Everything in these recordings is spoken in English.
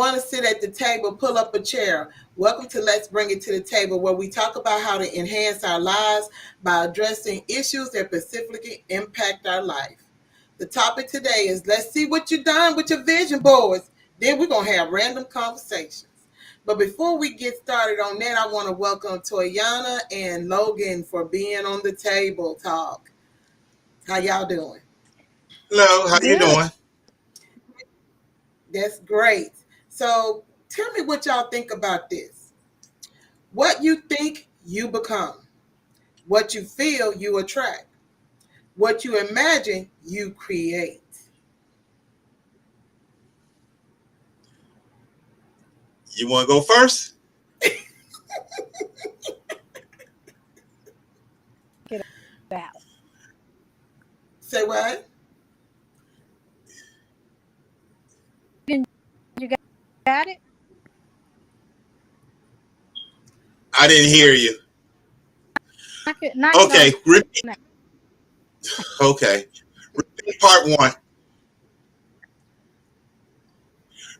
want to sit at the table, pull up a chair. Welcome to Let's Bring It to the Table, where we talk about how to enhance our lives by addressing issues that specifically impact our life. The topic today is let's see what you've done with your vision boards. Then we're going to have random conversations. But before we get started on that, I want to welcome Toyana and Logan for being on the table talk. How y'all doing? Hello, how you Good. doing? That's great. So tell me what y'all think about this. What you think, you become. What you feel, you attract. What you imagine, you create. You want to go first? Get out. Say what? You got it? I didn't hear you. Knock it on Okay, repeat. out. Okay, repeat part one.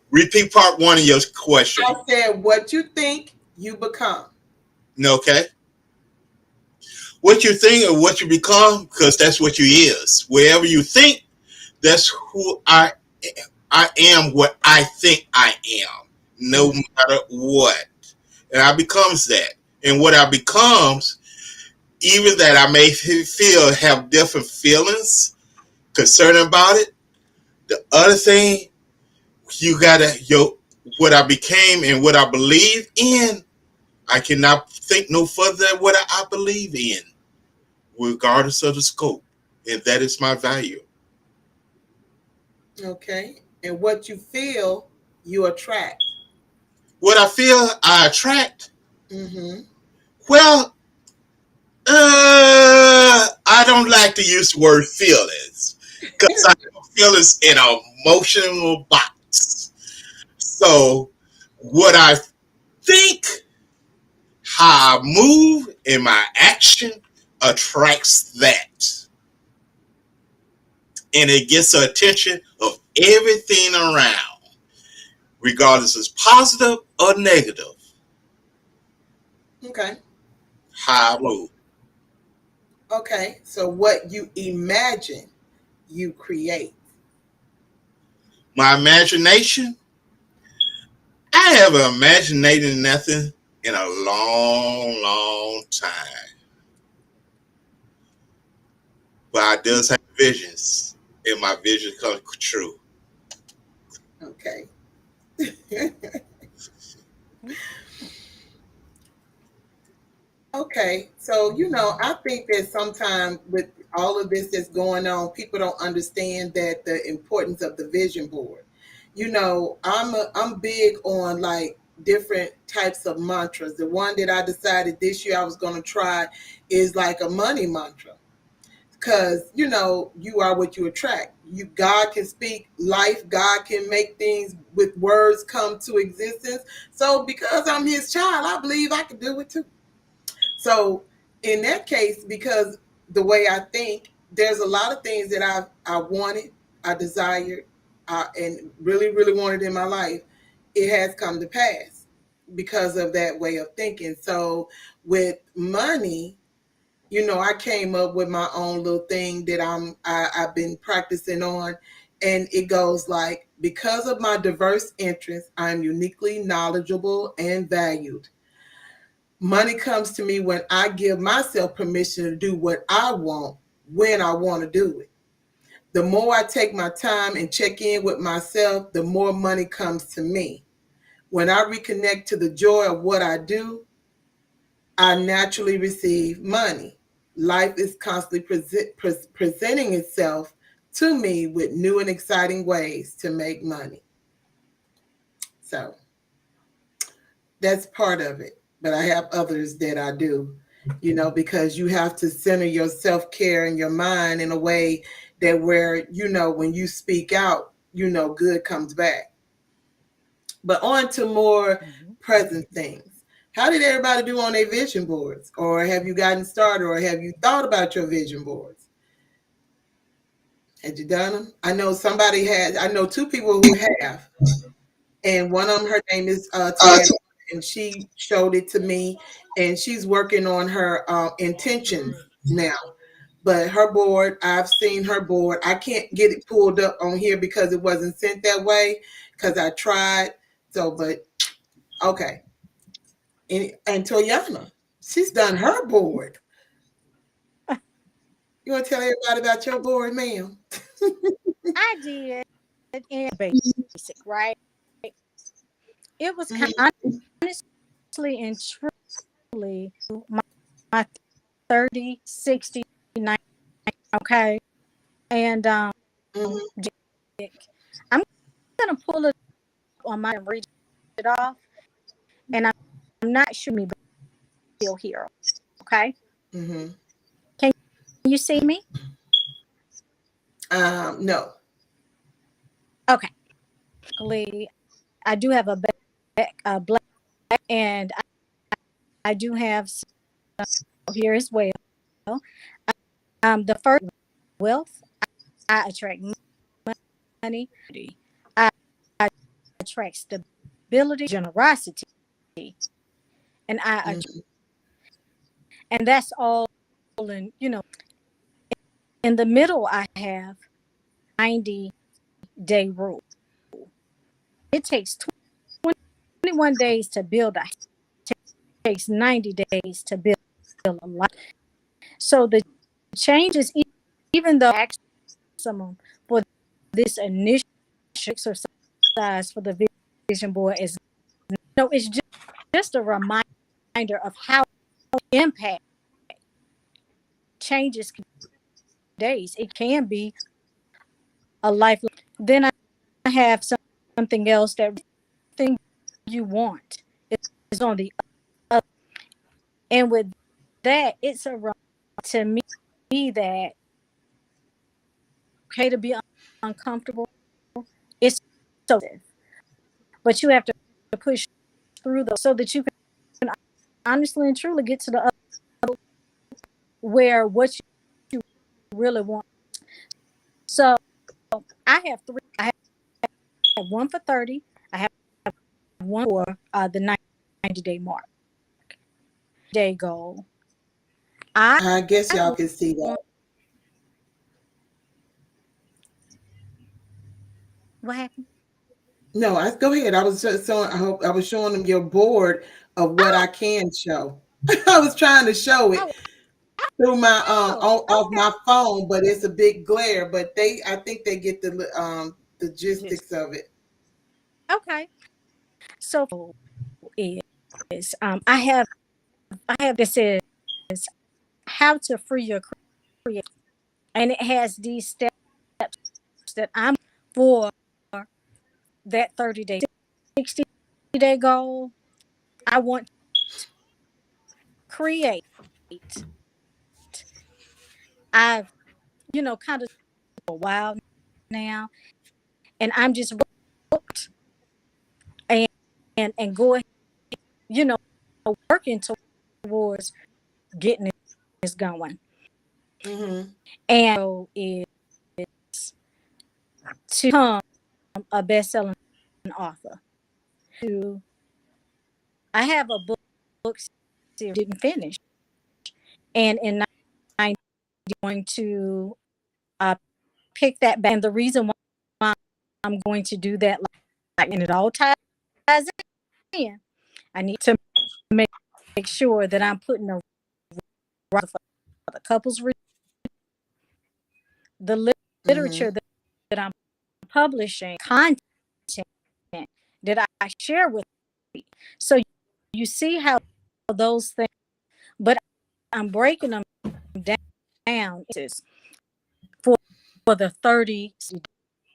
Repeat part one of your question. I said, what you think, you become. Okay, what you think or what you become, because that's what you is. Wherever you think, that's who I am. What I think I am, no matter what, and I becomes that. And what I becomes, even that I may feel have different feelings concerning about it. The other thing you gotta what I became and what I believe in. I cannot think no further than what I believe in, regardless of the scope, and that is my value. Okay. And what you feel, you attract. What I feel, I attract. Mm-hmm. Well, I don't like to use the word feelings because I have feelings in an emotional box. So, what I think, how I move, and my action attracts that. And it gets the attention of everything around, regardless if it's positive or negative. Okay. How I move. Okay. So what you imagine, you create. My imagination, I haven't imaginated nothing in a long, long time. But I does have visions, and my visions come true. Okay. Okay, so I think that sometimes with all of this that's going on, people don't understand that the importance of the vision board. I'm big on like different types of mantras. The one that I decided this year I was going to try is like a money mantra, because you are what you attract. God can speak life. God can make things with words come to existence. So because I'm His child, I believe I can do it too. So in that case, because the way I think, there's a lot of things that I wanted, I desired, and really, really wanted in my life. It has come to pass because of that way of thinking. So with money, I came up with my own little thing that I've been practicing on, and it goes like, because of my diverse interests, I'm uniquely knowledgeable and valued. Money comes to me when I give myself permission to do what I want when I want to do it. The more I take my time and check in with myself, the more money comes to me. When I reconnect to the joy of what I do, I naturally receive money. Life is constantly presenting itself to me with new and exciting ways to make money. So that's part of it. But I have others that I do, because you have to center your self care and your mind in a way that where, when you speak out, good comes back. But on to more Mhm. present things. How did everybody do on their vision boards? Or have you gotten started, or have you thought about your vision boards? Had you done them? I know two people who have. and one of them, her name is Ted, and she showed it to me, and she's working on her intentions now. But her board, I've seen her board. I can't get it pulled up on here because it wasn't sent that way because I tried. So, but okay. And Toyana, she's done her board. You want to tell everybody about your board, ma'am? I did in basic, right? It was kind of, honestly and truly my 30, 60, 90, okay? And Mm-hmm. I'm going to pull it on my and read it off, and I'm not sure me, but still here, okay? Mm-hmm. Can you see me? No. Okay. I do have a black, and I do have some here as well. The first, wealth, I attract money. I attract stability, generosity, and Mm-hmm. and that's all in, in the middle. I have 90-day rule. It takes 21 days to build a house. It takes 90 days to build a life. So the changes, even though maximum for this initial exercise for the vision board is, it's just a reminder of how impact changes days. It can be a life. Then I have something else that thing you want is on the other. And with that, it's a to me that okay to be uncomfortable. It's so, but you have to push through those so that you can honestly and truly get to the other where what you really want. So I have three. I have one for 30. I have one for the 90-day mark. Day goal. I guess y'all can see that. What happened? No, go ahead. I was just showing. I was showing them your board of what I can show. I was trying to show it Oh, through my off okay. my phone, but it's a big glare. But I think they get the logistics of it. Okay. So is I have this is how to free your creativity, and it has these steps that I'm for that 30-day, 60-day goal. I want to create. I've kind of a while now, and I'm just booked and go ahead, you know, working towards getting this going. Mm-hmm. And so it's to become a best-selling author. I have a book series didn't finish, and in 90 going to pick that back. And the reason why I'm going to do that, and it all ties in, I need to make sure that I'm putting the right for the couples, the literature Mm-hmm. that I'm publishing, content that I share with you. So you see how those things, but I'm breaking them down for the 30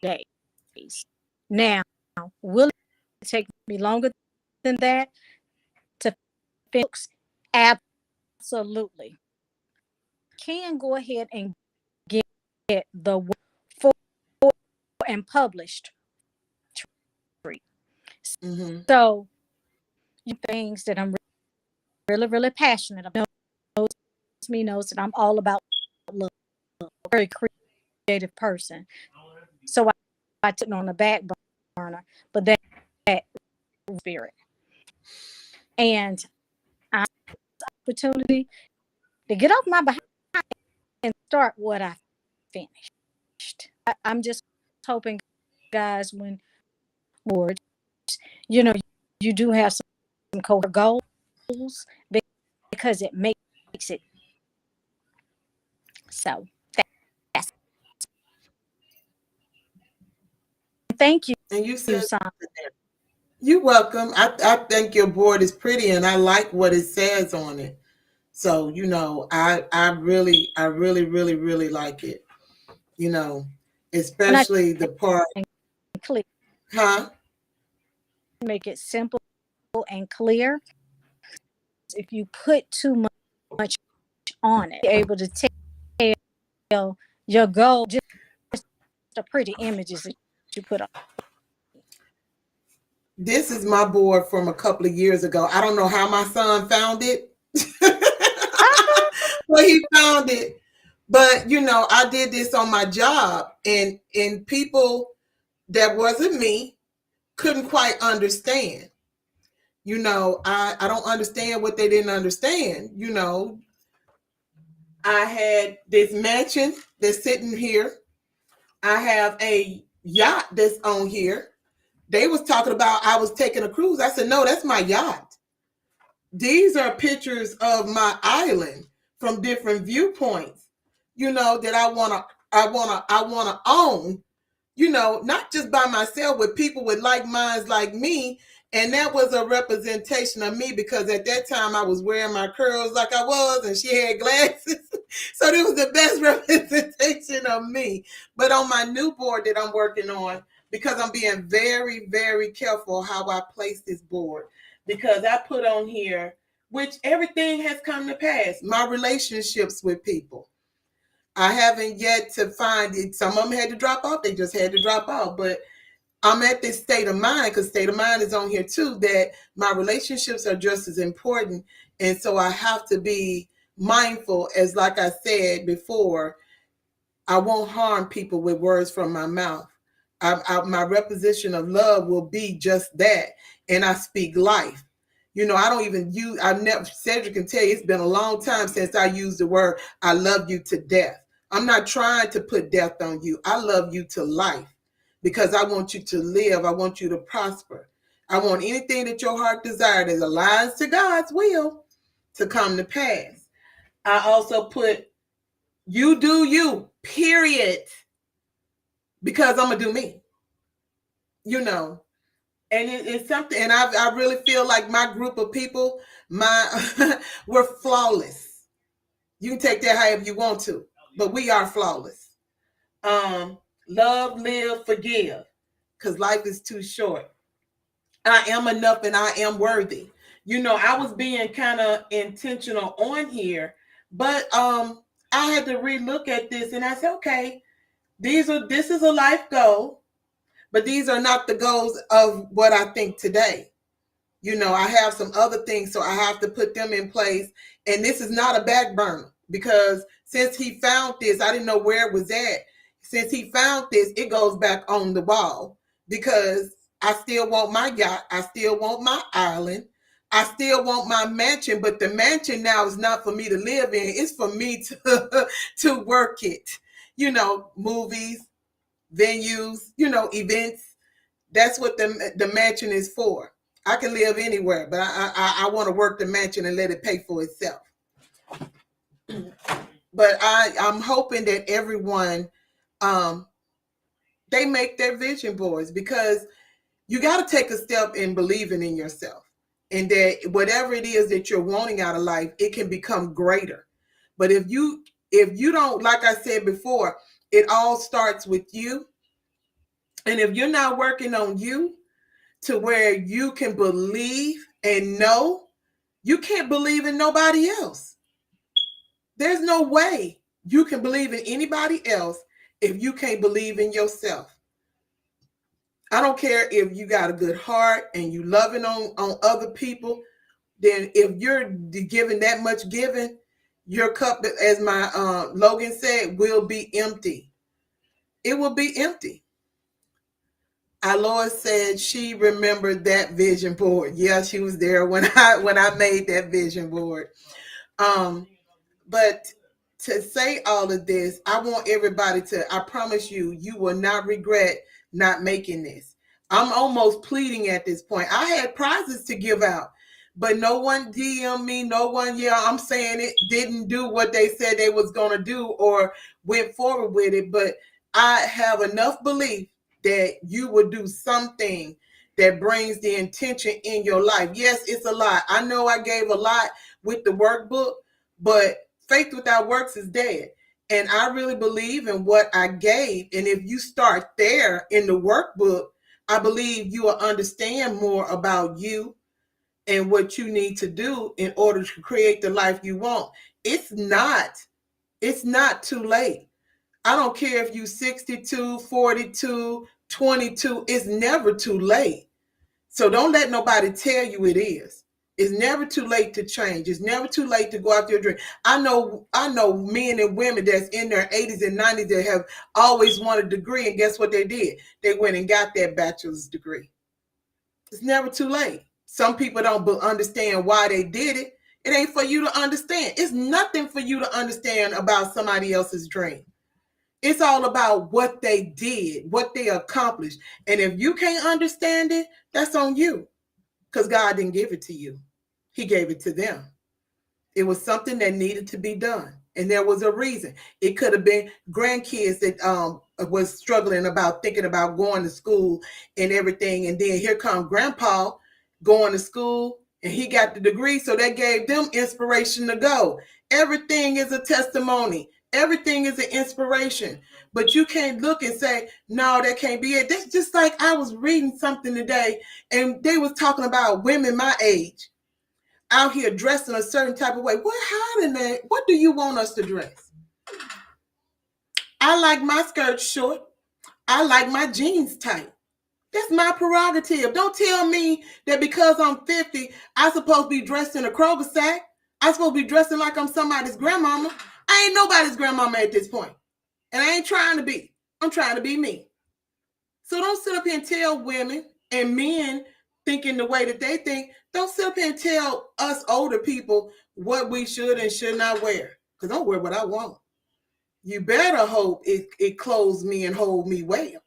days. Now, will it take me longer than that to fix? Absolutely. Can go ahead and get the work for and published. Mm-hmm. So things that I'm really, really passionate about. Knows that I'm all about love. Very creative person. So I took it on the back burner, but that spirit. And I opportunity to get off my behind and start what I finished. I'm just hoping, guys, when boards, you know, you do have some core goals because it makes it so. That's, thank you, And you said, Sandra. you're welcome. I think your board is pretty and I like what it says on it. So, you know, I really, really like it. You know, And I especially the part, clear, huh? make it simple and clear. If you put too much on it, you're able to tell your goal just the pretty images that you put on. This is my board from a couple of years ago. I don't know how my son found it. Well, he found it. But you know, I did this on my job and people that wasn't me couldn't quite understand. You know, I don't understand what they didn't understand. You know, I had this mansion that's sitting here. I have a yacht that's on here. They was talking about I was taking a cruise. I said, no, that's my yacht. These are pictures of my island from different viewpoints, you know, that I wanna own, you know, not just by myself, with people with like minds like me. And that was a representation of me because at that time I was wearing my curls like I was and she had glasses. So it was the best representation of me. But on my new board that I'm working on, because I'm being very, very careful how I place this board, because I put on here, which everything has come to pass, my relationships with people. I haven't yet to find it. Some of them had to drop off. They just had to drop off. But I'm at this state of mind, because state of mind is on here too, that my relationships are just as important. And so I have to be mindful, as like I said before, I won't harm people with words from my mouth. My reposition of love will be just that. And I speak life. You know, I don't even use, I've never, Cedric can tell you, it's been a long time since I used the word, I love you to death. I'm not trying to put death on you. I love you to life because I want you to live. I want you to prosper. I want anything that your heart desires that aligns to God's will to come to pass. I also put, you do you, period. Because I'm going to do me, you know. And it's something, and I really feel like my group of people, we're flawless. You can take that however you want to, but we are flawless. Love, live, forgive, because life is too short. I am enough and I am worthy. You know, I was being kind of intentional on here, but I had to relook at this and I said, okay, this is a life goal, but these are not the goals of what I think today. You know, I have some other things, so I have to put them in place. And this is not a back burner, because since he found this, I didn't know where it was at. Since he found this, it goes back on the wall, because I still want my yacht. I still want my island. I still want my mansion, but the mansion now is not for me to live in. It's for me to work it. You know, movies, venues, you know, events. That's what the mansion is for. I can live anywhere, but I want to work the mansion and let it pay for itself. But I'm hoping that everyone, they make their vision boards, because you got to take a step in believing in yourself, and that whatever it is that you're wanting out of life, it can become greater. But if you don't, like I said before, it all starts with you. And if you're not working on you to where you can believe and know, you can't believe in nobody else. There's no way you can believe in anybody else if you can't believe in yourself. I don't care if you got a good heart and you loving on other people. Then if you're giving that much giving, your cup, as my Logan said, will be empty. It will be empty. Alois said she remembered that vision board. Yeah, she was there when I made that vision board. Um, but to say all of this, I want everybody to, I promise you, you will not regret not making this. I'm almost pleading at this point. I had prizes to give out, but no one DM me, no one, yeah, I'm saying it, didn't do what they said they was going to do or went forward with it. But I have enough belief that you will do something that brings the intention in your life. Yes, it's a lot. I know I gave a lot with the workbook, but faith without works is dead. And I really believe in what I gave. And if you start there in the workbook, I believe you will understand more about you and what you need to do in order to create the life you want. It's not too late. I don't care if you 62, 42, 22, it's never too late. So don't let nobody tell you it is. It's never too late to change. It's never too late to go after your dream. I know men and women that's in their 80s and 90s that have always wanted a degree, and guess what they did? They went and got that bachelor's degree. It's never too late. Some people don't understand why they did it. It ain't for you to understand. It's nothing for you to understand about somebody else's dream. It's all about what they did, what they accomplished. And if you can't understand it, that's on you, because God didn't give it to you. He gave it to them. It was something that needed to be done. And there was a reason. It could have been grandkids that was struggling about thinking about going to school and everything. And then here come grandpa going to school and he got the degree. So that gave them inspiration to go. Everything is a testimony. Everything is an inspiration. But you can't look and say, no, that can't be it. That's just like I was reading something today and they was talking about women my age out here dressed in a certain type of way. What do you want us to dress? I like my skirt short. I like my jeans tight. That's my prerogative. Don't tell me that because I'm 50, I'm supposed to be dressed in a Kroger sack. I'm supposed to be dressing like I'm somebody's grandmama. I ain't nobody's grandmama at this point. And I ain't trying to be. I'm trying to be me. So don't sit up here and tell women and men thinking the way that they think. Don't sit up here and tell us older people what we should and should not wear. Because don't wear what I want. You better hope it clothes me and hold me well.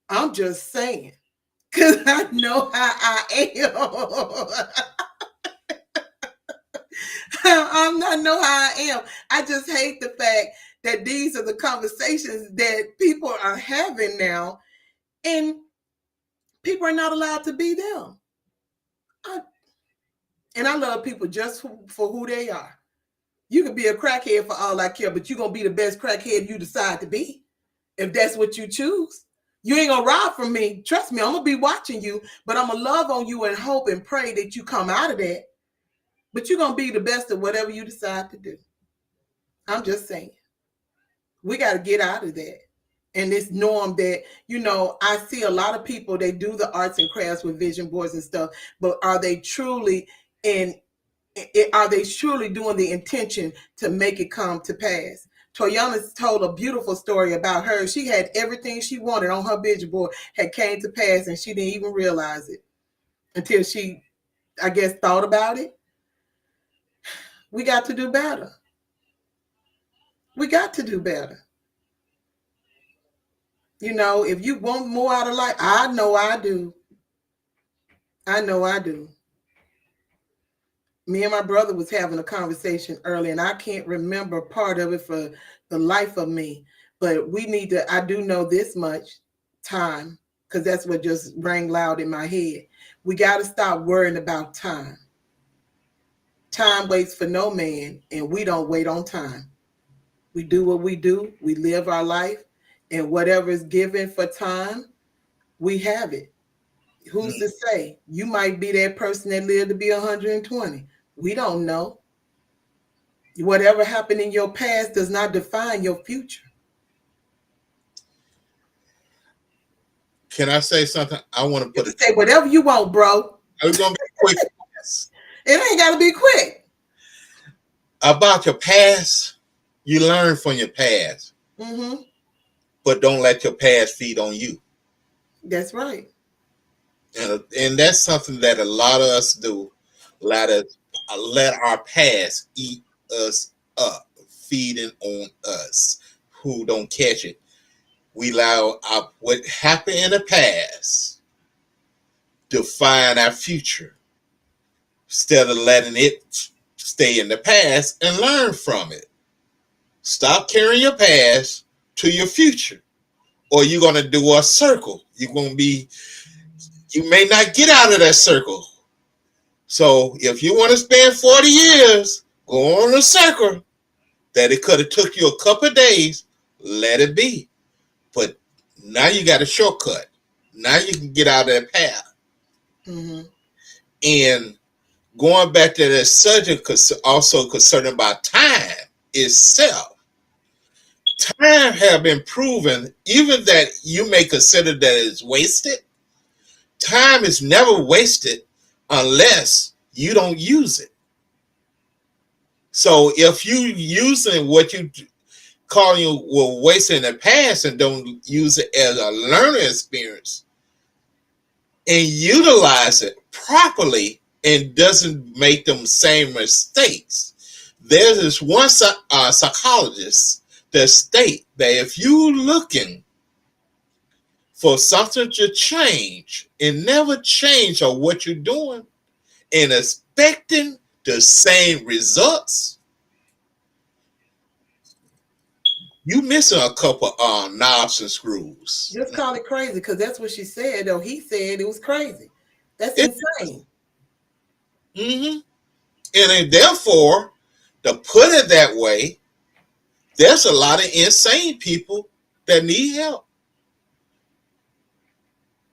I'm just saying. Because I know how I am. I know how I am. I just hate the fact that these are the conversations that people are having now. And people are not allowed to be them. And I love people just for who they are. You can be a crackhead for all I care, but you're going to be the best crackhead you decide to be. If that's what you choose. You ain't going to rob from me. Trust me, I'm going to be watching you, but I'm going to love on you and hope and pray that you come out of that. But you're going to be the best of whatever you decide to do. I'm just saying. We got to get out of that. And this norm that, I see a lot of people, they do the arts and crafts with vision boards and stuff, but are they truly doing the intention to make it come to pass? Toyana told a beautiful story about her. She had everything she wanted on her vision board had came to pass, and she didn't even realize it until she, I guess, thought about it. We got to do better. We got to do better. If you want more out of life, I know I do. I know I do. Me and my brother was having a conversation earlier, and I can't remember part of it for the life of me. But I do know this much time, because that's what just rang loud in my head. We got to stop worrying about time. Time waits for no man, and we don't wait on time. We do what we do. We live our life, and whatever is given for time, we have it. Who's to say? You might be that person that lived to be 120. We don't know. Whatever happened in your past does not define your future. Can I say something? I want to put it. Say whatever you want, bro. It's going to be quick. It ain't got to be quick. About your past, you learn from your past. Mm-hmm. But don't let your past feed on you. That's right. And that's something that a lot of us do. Let us let our past eat us up, feeding on us who don't catch it. We allow what happened in the past define our future instead of letting it stay in the past and learn from it. Stop carrying your past to your future, or you're gonna do a circle. You may not get out of that circle. So if you want to spend 40 years, go on a circle that it could have took you a couple of days, let it be. But now you got a shortcut. Now you can get out of that path. Mm-hmm. And going back to that subject, also concerned about time itself. Time have been proven, even that you may consider that it's wasted. Time is never wasted unless you don't use it. So if you using what you call you were wasting in the past and don't use it as a learning experience and utilize it properly and doesn't make them same mistakes, there's this one psychologist that state that if you looking for something to change and never change or what you're doing and expecting the same results, you missing a couple knobs and screws. Just call it crazy because that's what she said. Though he said it was crazy. That's It, insane. mm-hmm. And then therefore, to put it that way, there's a lot of insane people that need help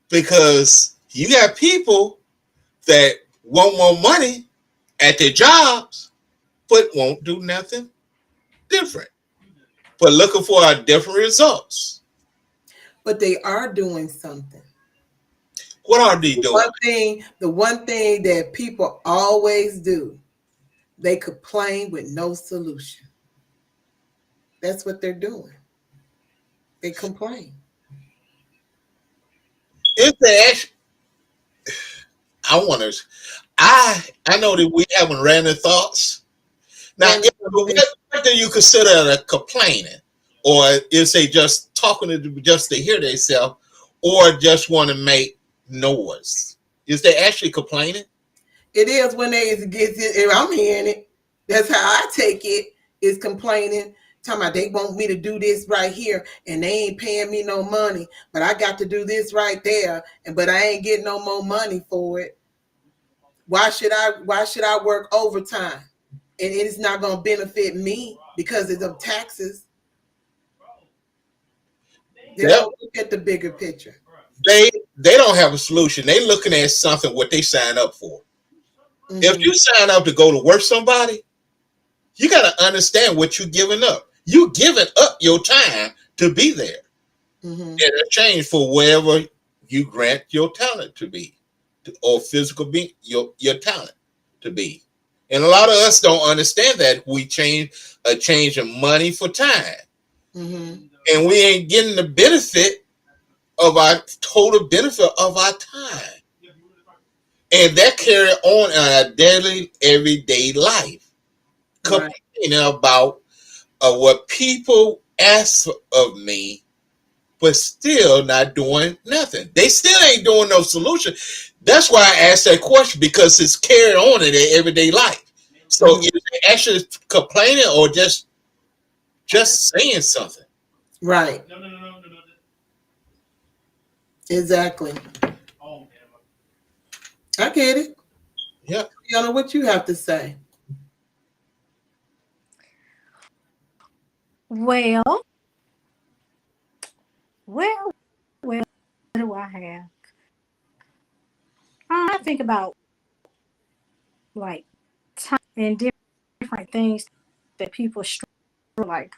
because you got people that want more money at their jobs, but won't do nothing different, but looking for different results. But they are doing something. What are they doing? The one thing that people always do, they complain with no solution. That's what they're doing. They complain. If they actually, I want to, I know that we having random thoughts. Now, what do you consider a complaining, or is they just talking to just to hear themselves, or just want to make noise? Is they actually complaining? It is when they get it. I'm hearing it. That's how I take it. Is complaining, talking about they want me to do this right here, and they ain't paying me no money, but I got to do this right there, but I ain't getting no more money for it. Why should I work overtime? And it's not going to benefit me because it's of taxes. They don't look at the bigger picture. They don't have a solution. They looking at something what they sign up for. Mm-hmm. If you sign up to go to work somebody, you got to understand what you're giving up. You giving up your time to be there in exchange for wherever you grant your talent to be, or physical being your talent to be. And a lot of us don't understand that we change in money for time, and we ain't getting the benefit of our total benefit of our time, and that carry on in our daily, everyday life, complaining about what people ask of me, but still not doing nothing. They still ain't doing no solution. That's why I asked that question, because it's carried on in their everyday life. So is they actually complaining or just saying something? Right. Exactly. I get it. Yeah. Yana, what you have to say? Well, what do I have? I think about like time and different things that people struggle, like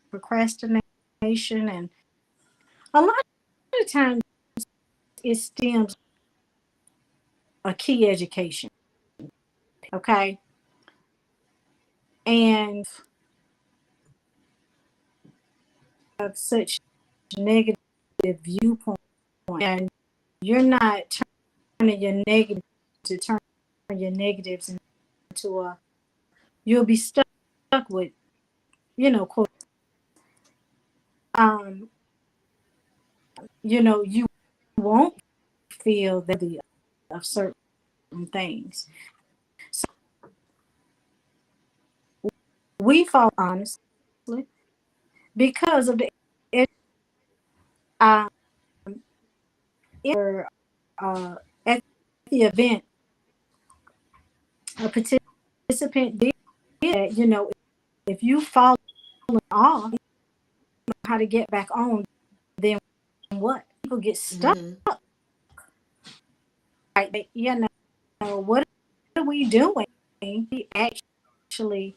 procrastination, and a lot of times it stems a key education. Okay. And such negative viewpoint, and you're not turning your negative to turn your negatives into a, you'll be stuck with, quote, um, you won't feel the of certain things. So we fall honestly because of um, at the event, a participant did that, if you fall off, how to get back on, then what? People get stuck. Mm-hmm. Right? What are we doing? We actually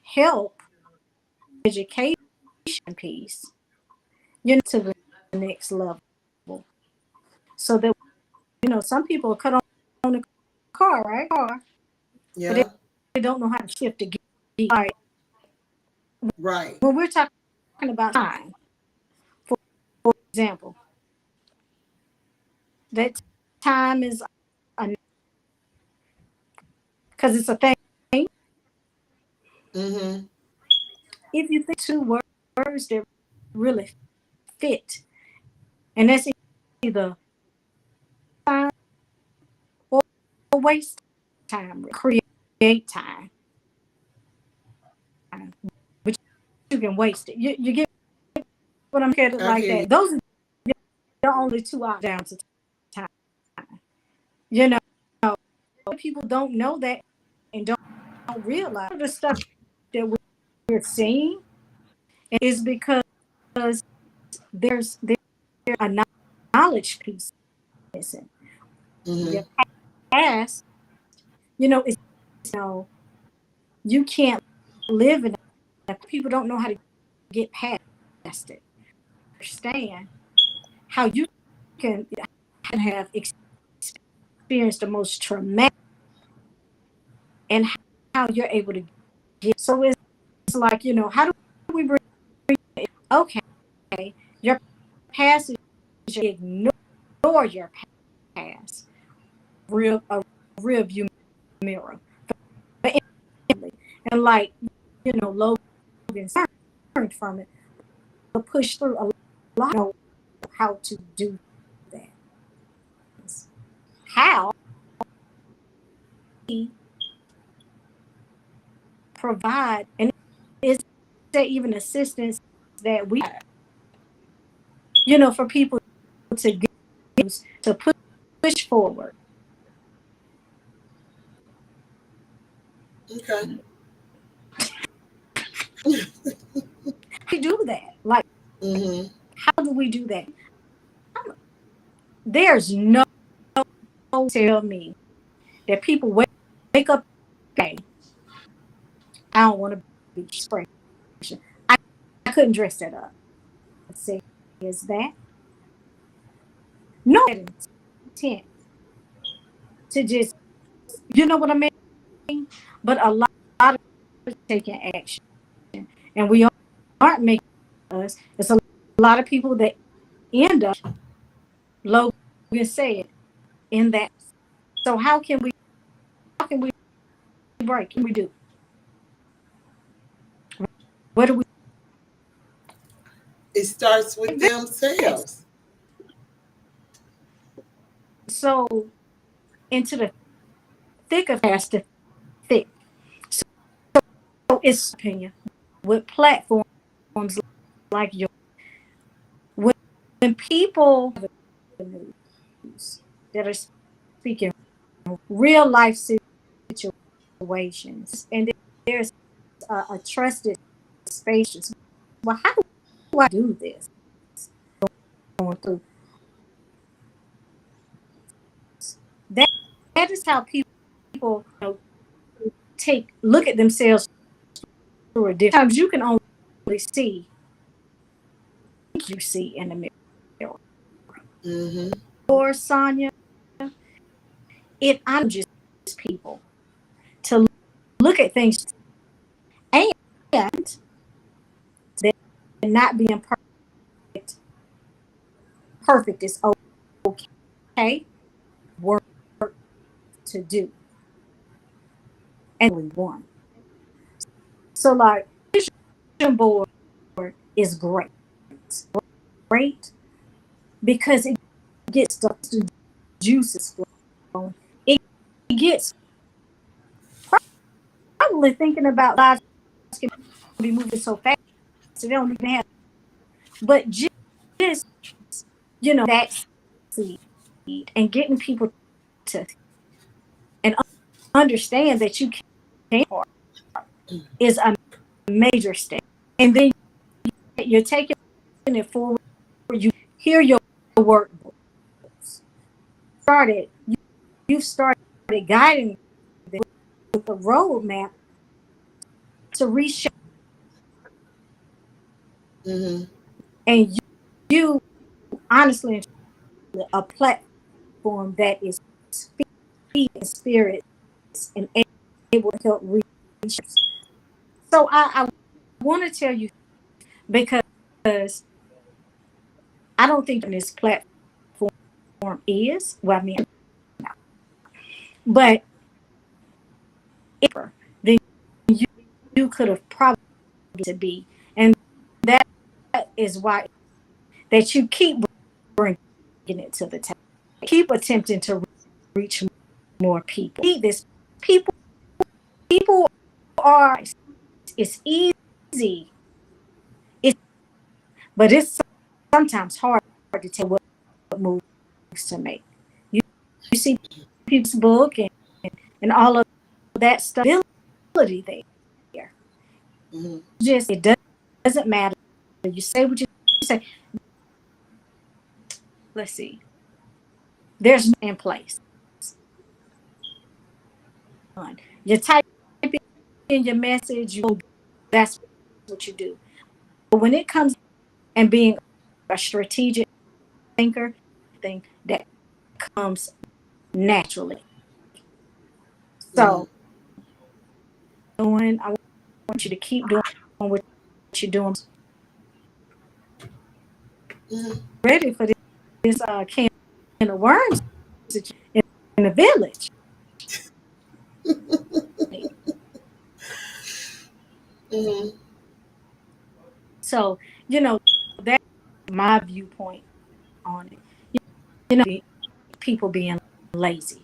help education piece, to the next level. So that, some people are cut on the car, right? But Yeah. they don't know how to shift the gear. Right. Right. When we're talking about time, for example, that time is because it's a thing. Mm-hmm. If you think two words that really fit, and that's either time or waste time, create time, but you can waste it. You get what I'm getting I like hear you. that. Those are the only 2 hours down to time. You know, people don't know that and don't realize the stuff that we're seeing is because there's a knowledge piece missing. Mm-hmm. Your past, it's you can't live in that. People don't know how to get past it. Understand how you can have experienced the most traumatic and how you're able to get. So it's like, how do we bring okay, your past is, you ignore your past, a real view mirror. But and like, Logan learned from it, but push through a lot of how to do that. How we provide, and is there even assistance that we, for people to get to push forward? Okay. We do that. Like, Mm-hmm. how do we do that? There's no tell me that people wake up. Okay, I don't want to be expression. I couldn't dress that up. Say, is that no intent to just, you know what I mean? But a lot of taking action, and we aren't making us. It's a lot of people that end up, Logan said, in that. So how can we break? Can we do? What do we? It starts with themselves. So into the thick of has to thick. So it's opinion with platforms like yours. When people that are speaking real life situations, and there's a trusted space. Well, how do I do this? Going through that. That is how people look at themselves through a different. Times you can only see you see in the mirror. Mm-hmm. Or Sonia, it just people to look at things and that not being perfect. Perfect is okay. okay, work to do, and we want. So like vision board is great because it gets the juices flowing. It gets probably thinking about lives can be moving so fast so they don't even have. But just that seed and getting people to and understand that you can is a major step. And then you're taking it forward. You hear your workbooks. You've started guiding them with a roadmap to reshape. Mm-hmm. And you honestly a platform that is feeding spirits and able to help reach. So I want to tell you because I don't think this platform is well. I mean, but if then you could have probably to be, and that is why that you keep bringing it to the table, keep attempting to reach more people. This people are it's easy, it's but it's sometimes hard to tell what moves to make. You see people's book and all of that stuff ability there. Mm-hmm. Just it doesn't matter. You say what you say. Let's see. There's no in place. You type in your message, that's what you do. But when it comes and being a strategic thinker, thing that comes naturally. Mm-hmm. So I want you to keep doing what you're doing. Mm-hmm. Ready for this can of worms in the village. Mm-hmm. So, that's my viewpoint on it. You know, people being lazy.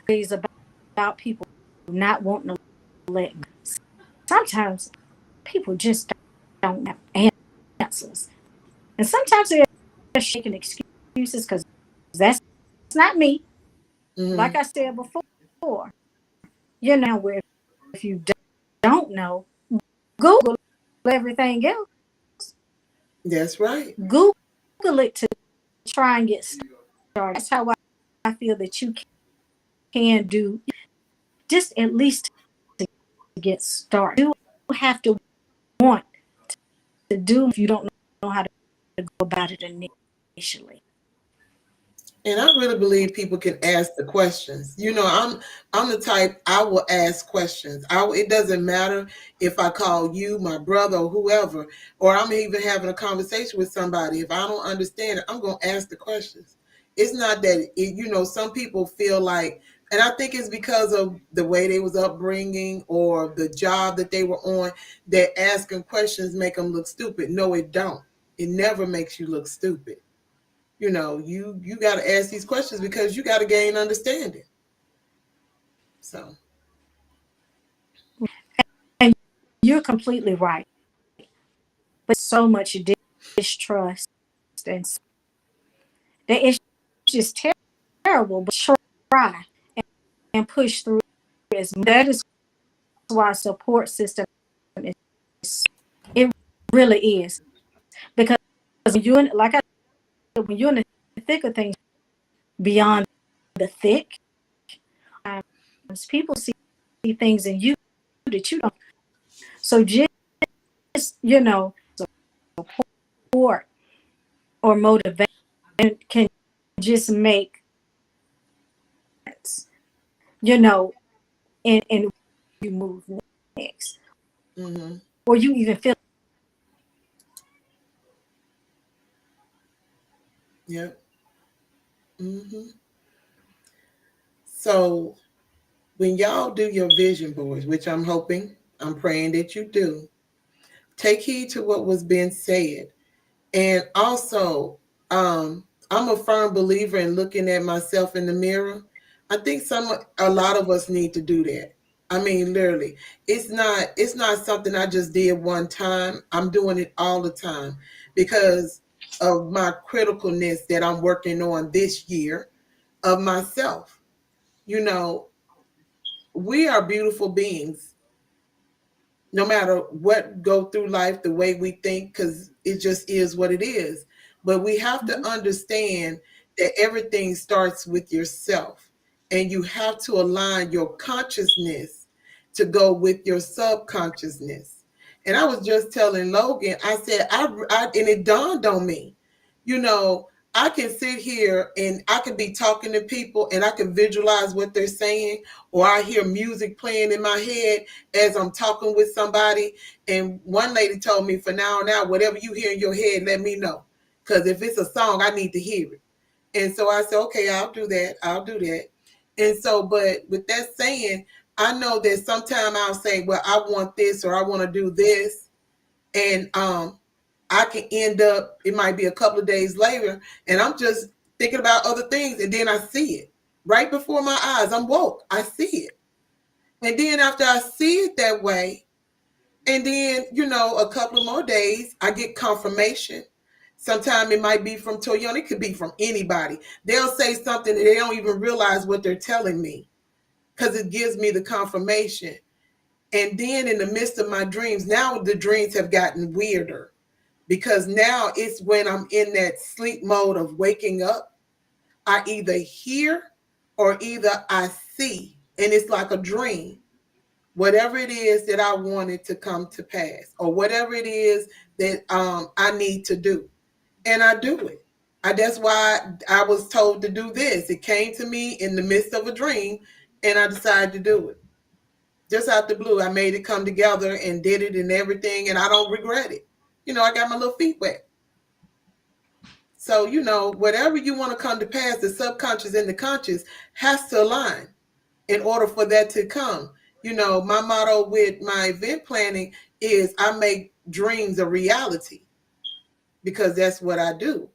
It's about people not wanting to let go. Sometimes people just don't have answers. And sometimes they're shaking excuses because that's not me. Mm-hmm. Like I said before, where if you don't know, Google everything else. That's right. Google it to try and get started. That's how I feel that you can do just at least to get started. You have to want to do if you don't know how to go about it initially. And I really believe people can ask the questions. I'm the type I will ask questions. It doesn't matter if I call you, my brother, or whoever, or I'm even having a conversation with somebody. If I don't understand it, I'm gonna ask the questions. It's not that some people feel like, and I think it's because of the way they was upbringing or the job that they were on, that asking questions make them look stupid. No, it don't. It never makes you look stupid. You got to ask these questions because you got to gain understanding. So And you're completely right. But so much distrust and that it's just terrible. But try and push through. That is why support system is. It really is because when you're in, like I said, when you're in the thick of things, beyond the thick, people see things in you that you don't. So just support or motivation can just make sense, and you move next, mm-hmm. or you even feel. Yep. Hmm. So when y'all do your vision boards, which I'm hoping, I'm praying that you do, take heed to what was being said. And also, I'm a firm believer in looking at myself in the mirror. I think a lot of us need to do that. I mean, literally, it's not something I just did one time. I'm doing it all the time because of my criticalness that I'm working on this year of myself. You know, we are beautiful beings no matter what go through life the way we think, because it just is what it is. But we have to understand that everything starts with yourself, and you have to align your consciousness to go with your subconsciousness. And I was just telling Logan, I said, and it dawned on me, you know, I can sit here and I can be talking to people and I can visualize what they're saying, or I hear music playing in my head as I'm talking with somebody. And one lady told me, for now on out, whatever you hear in your head, let me know. Because if it's a song, I need to hear it. And so I said, okay, I'll do that. I'll do that. And so, but with that saying, I know that sometime I'll say, well, I want this or I want to do this. And I can end up, it might be a couple of days later, and I'm just thinking about other things. And then I see it right before my eyes. I'm woke. I see it. And then after I see it that way, and then, a couple of more days, I get confirmation. Sometimes it might be from Toyota. It could be from anybody. They'll say something and they don't even realize what they're telling me because it gives me the confirmation. And then in the midst of my dreams, now the dreams have gotten weirder because now it's when I'm in that sleep mode of waking up. I either hear or either I see, and it's like a dream. Whatever it is that I wanted to come to pass, or whatever it is that I need to do, and I do it. That's why I was told to do this. It came to me in the midst of a dream, and I decided to do it. Just out the blue, I made it come together and did it and everything, and I don't regret it. I got my little feet wet. So, whatever you want to come to pass, the subconscious and the conscious has to align in order for that to come. My motto with my event planning is I make dreams a reality because that's what I do.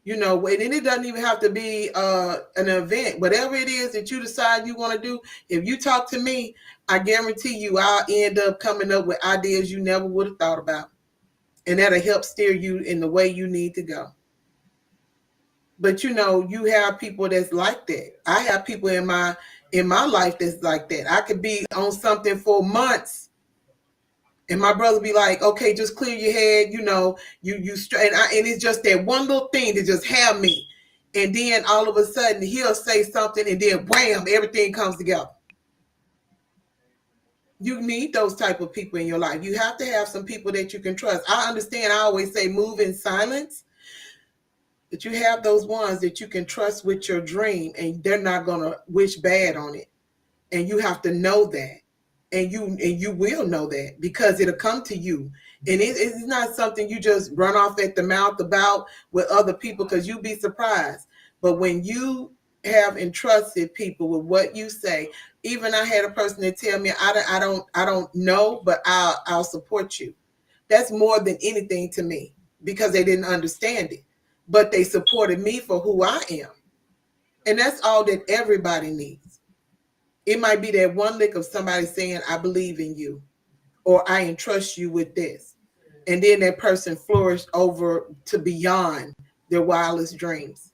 And it doesn't even have to be an event. Whatever it is that you decide you want to do, if you talk to me, I guarantee you I'll end up coming up with ideas you never would have thought about. And that'll help steer you in the way you need to go. But you have people that's like that. I have people in my life that's like that. I could be on something for months, and my brother be like, "Okay, just clear your head." And it's just that one little thing to just have me, and then all of a sudden he'll say something, and then wham, everything comes together. You need those type of people in your life. You have to have some people that you can trust. I understand. I always say move in silence. But you have those ones that you can trust with your dream, and they're not gonna wish bad on it. And you have to know that, and you will know that because it'll come to you. And it's not something you just run off at the mouth about with other people, because you'll be surprised. But when you have entrusted people with what you say, even I had a person that tell me, I don't know, but I'll support you. That's more than anything to me because they didn't understand it, but they supported me for who I am. And that's all that everybody needs. It might be that one lick of somebody saying, I believe in you, or I entrust you with this. And then that person flourished over to beyond their wildest dreams.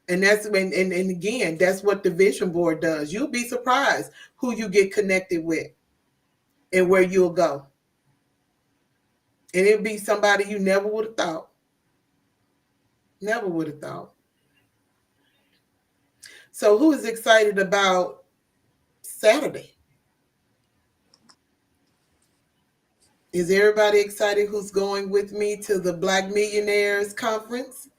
And that's when, and again, that's what the vision board does. You'll be surprised who you get connected with and where you'll go. And it'll be somebody you never would have thought. Never would have thought. So who is excited about Saturday? Is everybody excited who's going with me to the Black Millionaires Conference?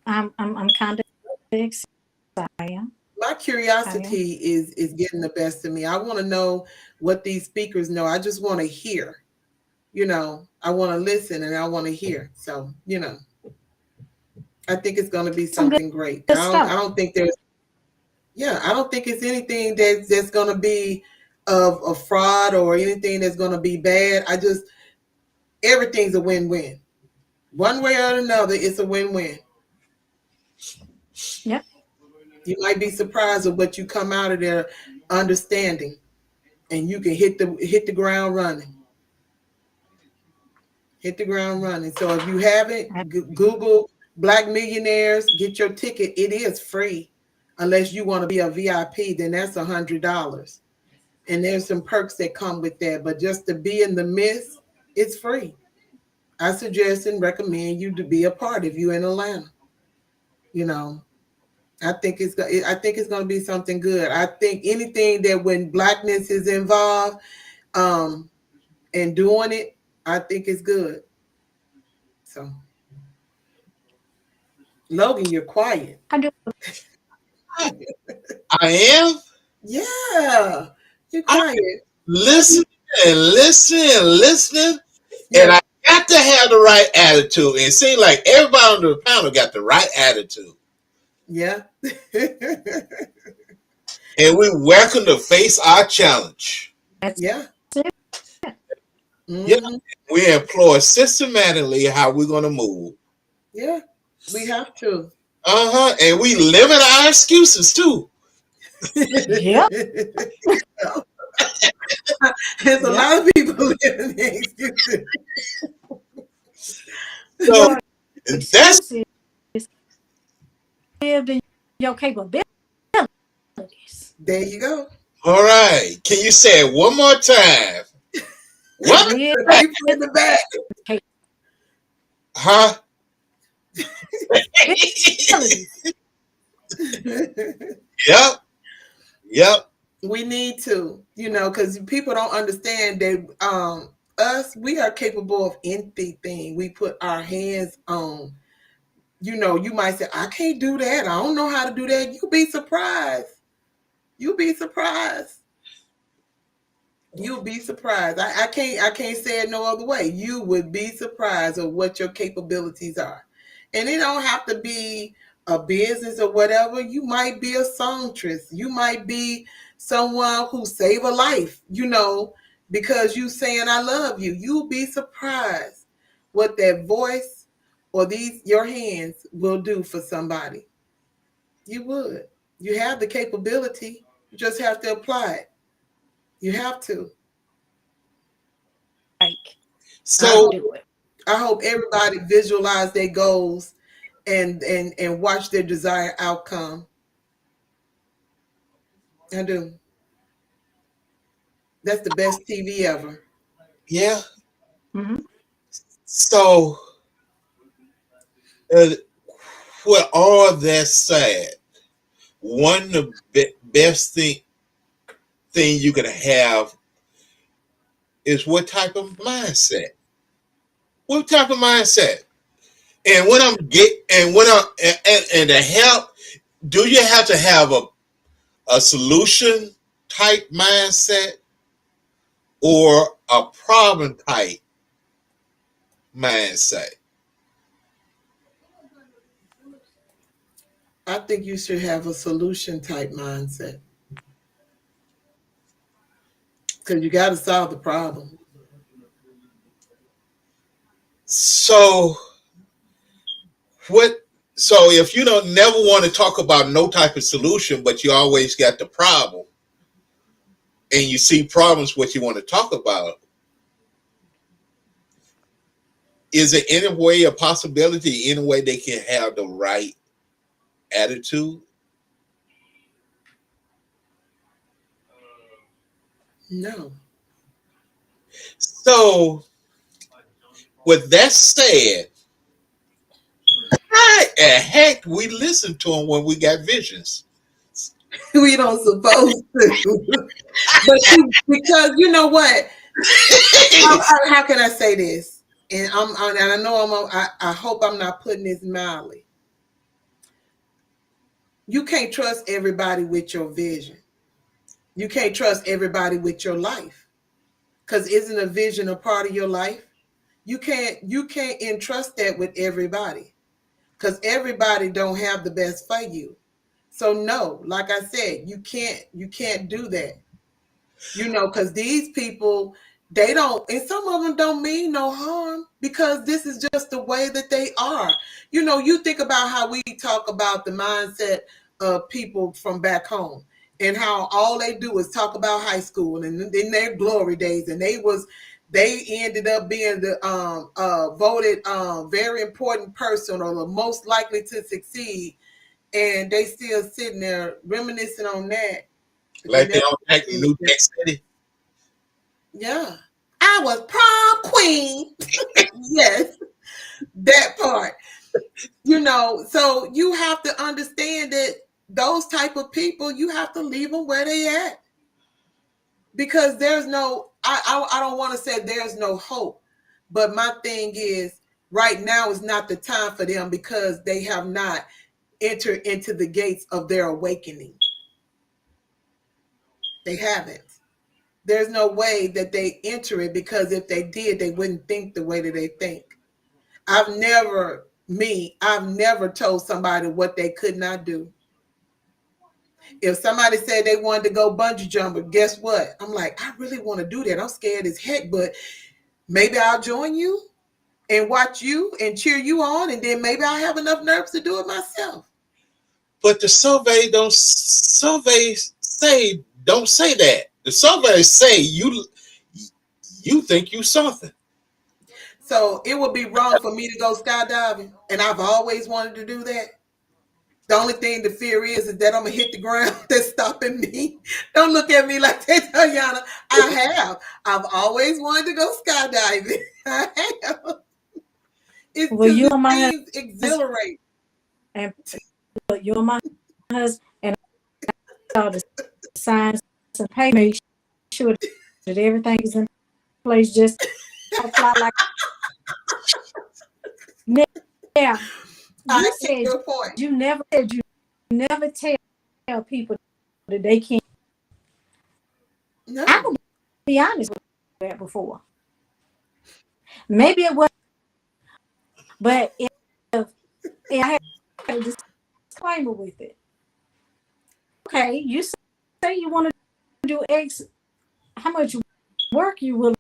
I'm kind of excited. My curiosity is getting the best of me. I want to know what these speakers know. I just want to hear. I want to listen and I want to hear. So, I think it's going to be Some something great. good I stuff. don't think there's, yeah, I don't think it's anything that's going to be of a fraud or anything that's going to be bad. Everything's a win-win. One way or another, it's a win-win. Yep. You might be surprised at what you come out of there understanding, and you can hit the ground running. Hit the ground running. So if you haven't, Google Black Millionaires, get your ticket. It is free, unless you want to be a VIP. Then that's $100, and there's some perks that come with that. But just to be in the midst, it's free. I suggest and recommend you to be a part if you're in Atlanta. I think it's going to be something good. I think anything that when Blackness is involved, and doing it, I think it's good. So, Logan, you're quiet. I do. I am. Yeah, you're quiet. Listening and listening and listening, and Yeah. I got to have the right attitude. And it seems like everybody on the panel got the right attitude. Yeah. And we welcome to face our challenge. That's Yeah. it. Yeah. Mhm. We employ systematically how we're going to move. Yeah. We have to. And we limit our excuses too. Yep. There's a lot of people living in excuses. So that's lived in your capabilities. There you go. all right. Can you say it one more time? What? You put in the back. Huh? Yep. Yep. We need to, because people don't understand that we are capable of anything we put our hands on. You might say, I can't do that. I don't know how to do that. You'll be surprised. You'll be surprised. You'll be surprised. I can't say it no other way. You would be surprised of what your capabilities are. And it don't have to be a business or whatever. You might be a songstress. You might be someone who save a life, because you saying I love you. You'll be surprised what that voice or your hands will do for somebody. You would. You have the capability. You just have to apply it. You have to. So I hope everybody visualize their goals and watch their desired outcome. I do. That's the best TV ever. Yeah. Mm-hmm. So with all that said, one of the best thing you can have is what type of mindset. What type of mindset? And when I'm and to help, do you have to have a solution type mindset or a problem type mindset? I think you should have a solution type mindset, because you got to solve the problem. So if you don't never want to talk about no type of solution, but you always got the problem, and you see problems what you want to talk about, is there any way, a possibility, any way they can have the right attitude? No. So with that said, why the heck we listen to them when we got visions? We don't supposed to. But because you know what? How can I say this? And I know I hope I'm not putting this mildly. You can't trust everybody with your vision. You can't trust everybody with your life. Because isn't a vision a part of your life? You can't entrust that with everybody, because everybody don't have the best for you. So no, like I said, you can't do that. Because these people, they don't, and some of them don't mean no harm, because this is just the way that they are. You think about how we talk about the mindset of people from back home, and how all they do is talk about high school and in their glory days, and they ended up being the voted very important person, or the most likely to succeed, and they still sitting there reminiscing on that. But they Like they never. don't act in New Jack City. Yeah. I was prom queen. Yes, that part. So you have to understand that those type of people, you have to leave them where they at. Because there's no, I don't want to say there's no hope. But my thing is, right now is not the time for them, because they have not entered into the gates of their awakening. They haven't. There's no way that they enter it, because if they did, they wouldn't think the way that they think. I've never told somebody what they could not do. If somebody said they wanted to go bungee jumping, guess what? I'm like, I really want to do that. I'm scared as heck, but maybe I'll join you and watch you and cheer you on, and then maybe I'll have enough nerves to do it myself. But the surveys say don't say that. The surveys say you think you something. So it would be wrong for me to go skydiving, and I've always wanted to do that. The only thing the fear is that I'm gonna hit the ground. That's stopping me. Don't look at me like that, Tayana. I have. I've always wanted to go skydiving. I have. It's Well, because you the and my things exhilarate. and you and my husband and all the signs and pay, make sure that everything is in place. Just don't fly like. Now, I you get said your point. you never tell people that they can't. I No. will be honest with that before. Maybe it was, but if I had a disclaimer with it, okay, you say you want to do X, how much work you will,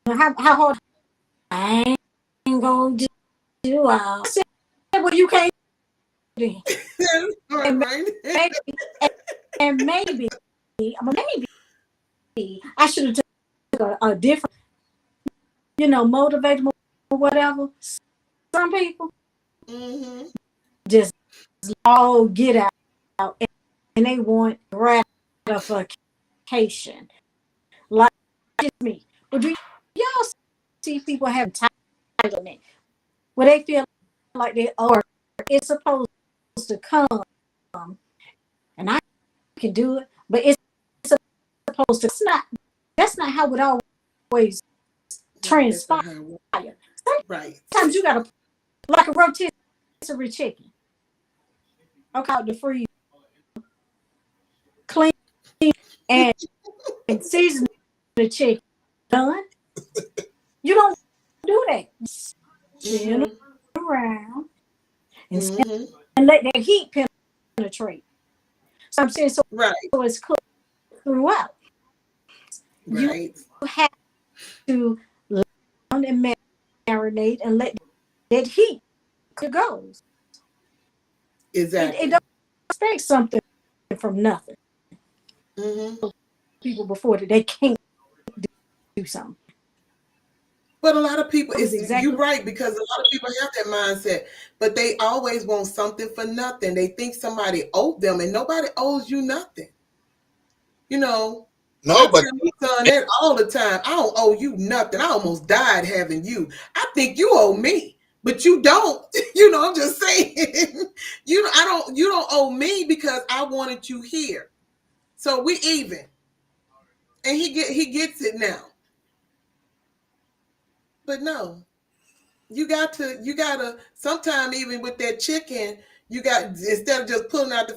how hard, I ain't gonna do. I said, well, you can't do. And Right. maybe, and maybe, I should have took a different, motivator or whatever. Some people Mm-hmm. just all get out and they want gratification. Like it's me. But do y'all see people have entitlement where they feel like they are, it's supposed to come and I can do it, but it's supposed to, that's not how it always transpire. Right. Sometimes you gotta, like a rotisserie chicken. Okay, out the freezer, clean and season the chicken. Done. You don't do that. Spin Mm-hmm. around and, Mm-hmm. and let that heat penetrate. So I'm saying, so Right. it's cooked throughout. You Right. have to let down and marinate and let that heat go. It Exactly. don't expect something from nothing. Mm-hmm. People before that they can't do something. But a lot of people, That was you're exactly right, because a lot of people have that mindset, but they always want something for nothing. They think somebody owed them, and nobody owes you nothing. You know, I No, but tell my son that all the time. I don't owe you nothing. I almost died having you. I think you owe me, but you don't. I'm just saying. You don't owe me, because I wanted you here. So we even. And he gets it now. But no, you gotta sometime, even with that chicken, You got, instead of just pulling out the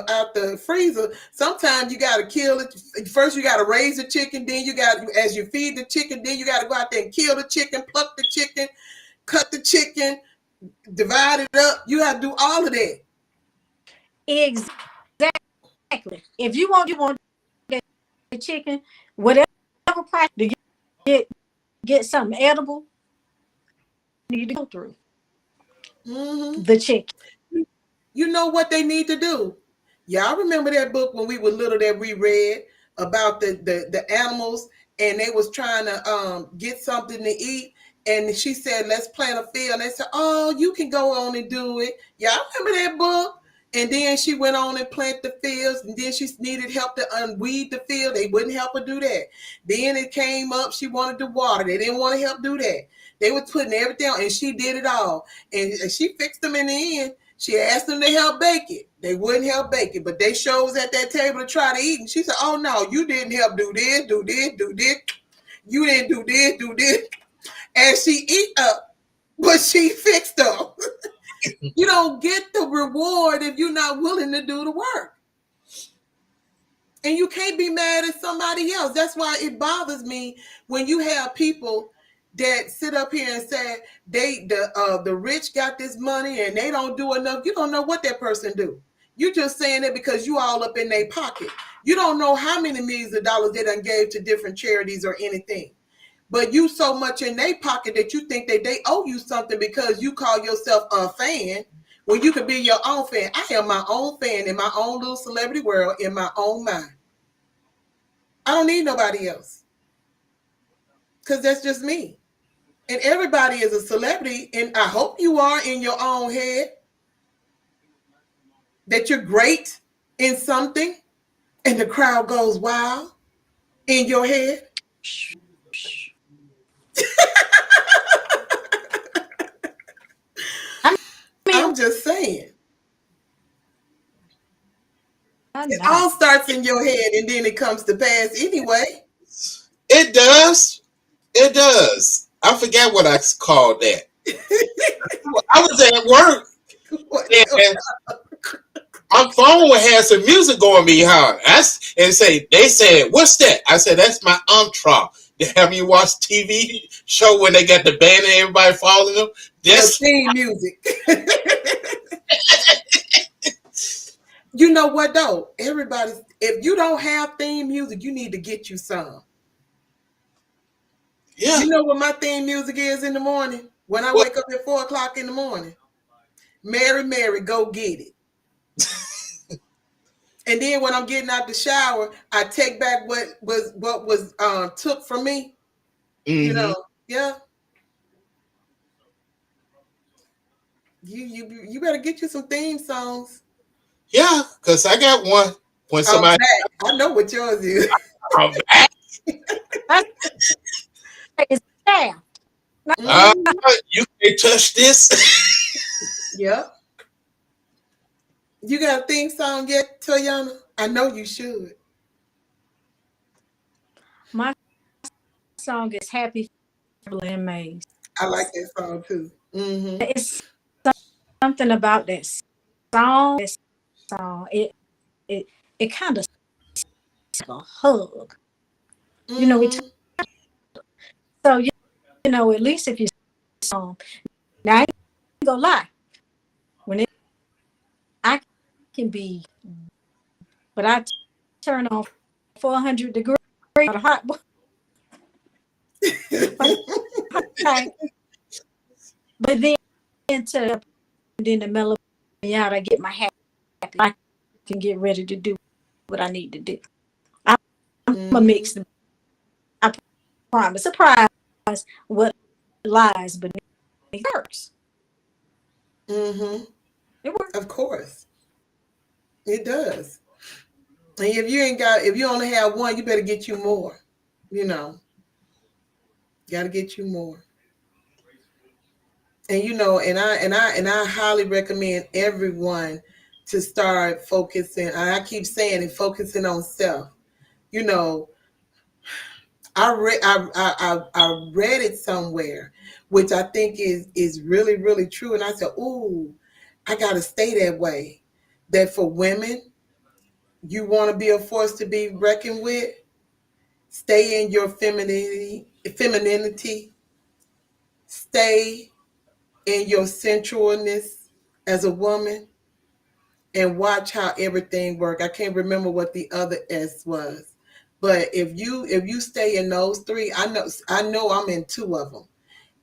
out the freezer. Sometimes you got to kill it first. You got to raise the chicken, then you got, as you feed the chicken, then you got to go out there and kill the chicken, pluck the chicken, cut the chicken, divide it up. You got to do all of that. Exactly. If you want that chicken, whatever price to get something edible, you need to go through the chicken. You know what they need to do? Y'all remember that book when we were little that we read about the animals, and they was trying to get something to eat, and she said, let's plant a field. And they said, oh, you can go on and do it. Y'all remember that book? And then she went on and planted the fields, and then she needed help to unweed the field. They wouldn't help her do that. Then it came up, she wanted to water. They didn't want to help do that. They were putting everything on, and she did it all. And she fixed them in the end. She asked them to help bake it. They wouldn't help bake it, but they chose at that table to try to eat. And she said, oh, no, you didn't help do this, do this, do this. You didn't do this, do this. And she eat up, but she fixed them. You don't get the reward if you're not willing to do the work. And you can't be mad at somebody else. That's why it bothers me when you have people that sit up here and say the rich got this money and they don't do enough. You don't know what that person do. You just saying it because you all up in their pocket. You don't know how many millions of dollars they done gave to different charities or anything. But you so much in their pocket that you think that they owe you something because you call yourself a fan when you could be your own fan. I am my own fan in my own little celebrity world in my own mind. I don't need nobody else because that's just me. And everybody is a celebrity, and I hope you are in your own head, that you're great in something, and the crowd goes wild in your head. I'm just saying. It all starts in your head, and then it comes to pass anyway. It does. It does. I forget what I called that. I was at work, and my phone had some music going behind. And they said, "What's that?" I said, "That's my intro." Have you watched TV show when they got the band and everybody following them? That's theme music. You know what though? Everybody, if you don't have theme music, you need to get you some. Yeah. You know what my theme music is in the morning? When I wake up at 4 o'clock in the morning. Mary, Mary, go get it. And then when I'm getting out the shower, I take back what was took from me. Mm-hmm. You know, yeah. You better get you some theme songs. Yeah, because I got one. When somebody, I know what yours is. I'm back. It's there. You can't touch this. Yep. You got a theme song yet, Toyana? I know you should. My song is Happy and Maze. I like that song too. Mm-hmm. It's something about that song. It kind of like a hug. Mm-hmm. You know, so you know, at least if you song. Now I ain't gonna lie. When I can be, but I turn on 400 degrees on a hot boy. But then the mellow me out, I get my happy. I can get ready to do what I need to do. I'm a mix. I promise. Surprise what lies beneath it works. Mm-hmm. It works. Of course. It does. And if you only have one, you better get you more. You know. Gotta get you more. And you know, and I highly recommend everyone to start focusing. I keep saying it, focusing on self. You know, I read it somewhere, which I think is really, really true. And I said, ooh, I got to stay that way. That for women, you want to be a force to be reckoned with, stay in your femininity, stay in your sensualness as a woman, and watch how everything work. I can't remember what the other S was, but if you stay in those three, I know I'm in two of them.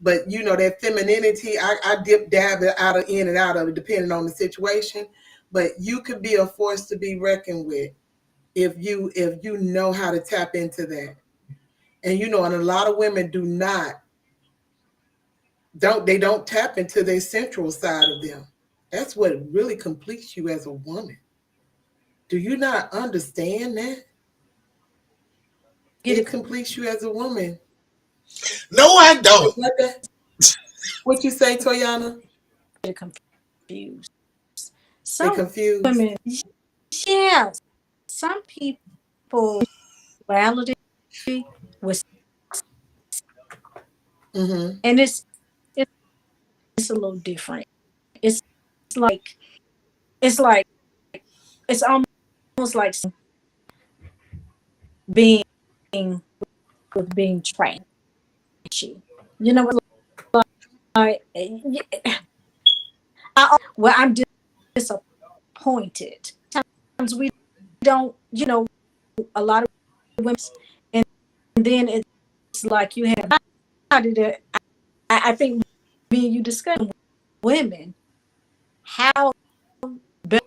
But that femininity, I dip dab it out of in and out of it depending on the situation. But you could be a force to be reckoned with if you know how to tap into that. And a lot of women don't tap into their sensual side of them. That's what really completes you as a woman. Do you not understand that? Get It it completes you as a woman. No, I don't. What you say, Toyana? confused. They Some confused. women, yeah, some people duality with, Mm-hmm. and it's a little different. It's like it's like it's almost like being with being trashy. You know what? Like, I'm disappointed. Sometimes we don't, a lot of women, and then it's like you have. How did it? I think me and you discussed women, how better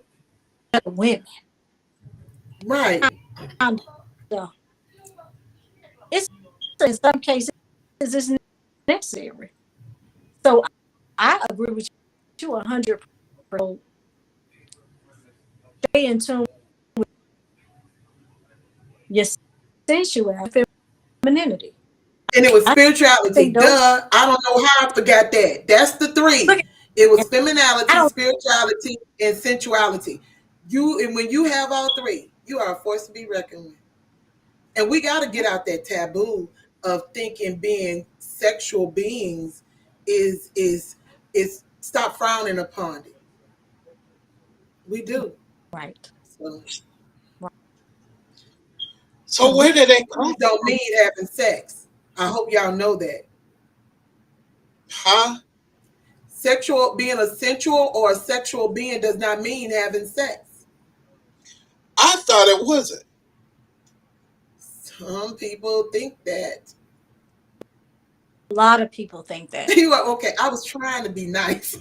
women. Right. And, uh, it's in some cases it's necessary. So I agree with you 100%. Stay in tune with your sensuality, femininity. And it was I spirituality. think those Duh. I don't know how I forgot that. That's the look. three. It was I feminality, don't spirituality, and sensuality. And when you have all three, you are a force to be reckoned with. And we got to get out that taboo of thinking being sexual beings is stop frowning upon it. We do. right. So Right. So where did that come don't from? mean having sex. I hope y'all know that. Huh? Sexual being a sensual or a sexual being does not mean having sex. I thought it wasn't. Some people think that. A lot of people think that. You are okay. I was trying to be nice.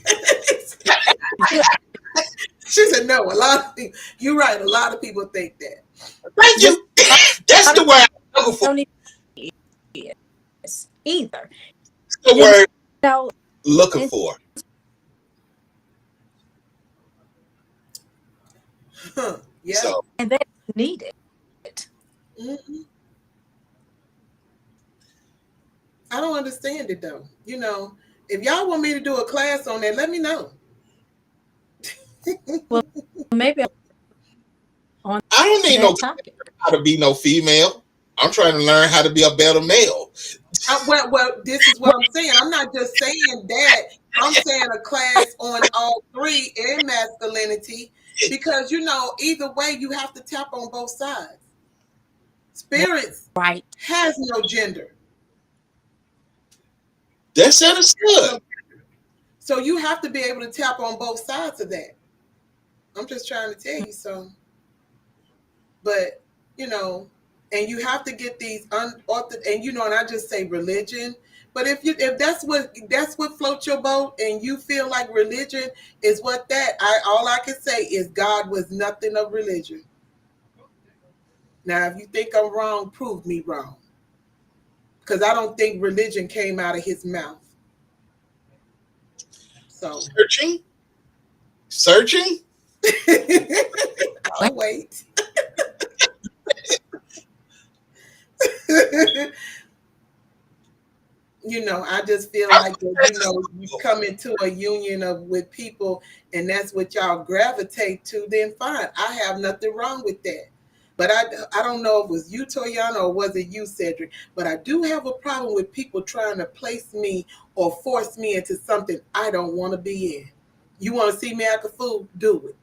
She said no. A lot of people. You're right. A lot of people think that. Thank Just you. That's the word I'm looking for. don't even either. That's the You word know, I'm looking and, for. Huh. Yeah. So and they need it. Hmm. I don't understand it though. If y'all want me to do a class on that, let me know. Well, maybe on I don't need no that topic. how to be no female. I'm trying to learn how to be a better male. Well, this is what I'm saying. I'm not just saying that. I'm saying a class on all three and masculinity because either way you have to tap on both sides. Spirits Right. has no gender. That's Has understood. no, so you have to be able to tap on both sides of that. I'm just trying to tell you so. But you know, and you have to get these unorthodox, and I just say religion. But if that's what floats your boat, and you feel like religion is what all I can say is God was nothing of religion. Now, if you think I'm wrong, prove me wrong, because I don't think religion came out of his mouth. So Searching, searching. I'll wait. I just feel like that, you come into a union with people and that's what y'all gravitate to, then fine. I have nothing wrong with that. But I don't know if it was you, Toyana, or was it you, Cedric, but I do have a problem with people trying to place me or force me into something I don't want to be in. You want to see me act a fool? Do it.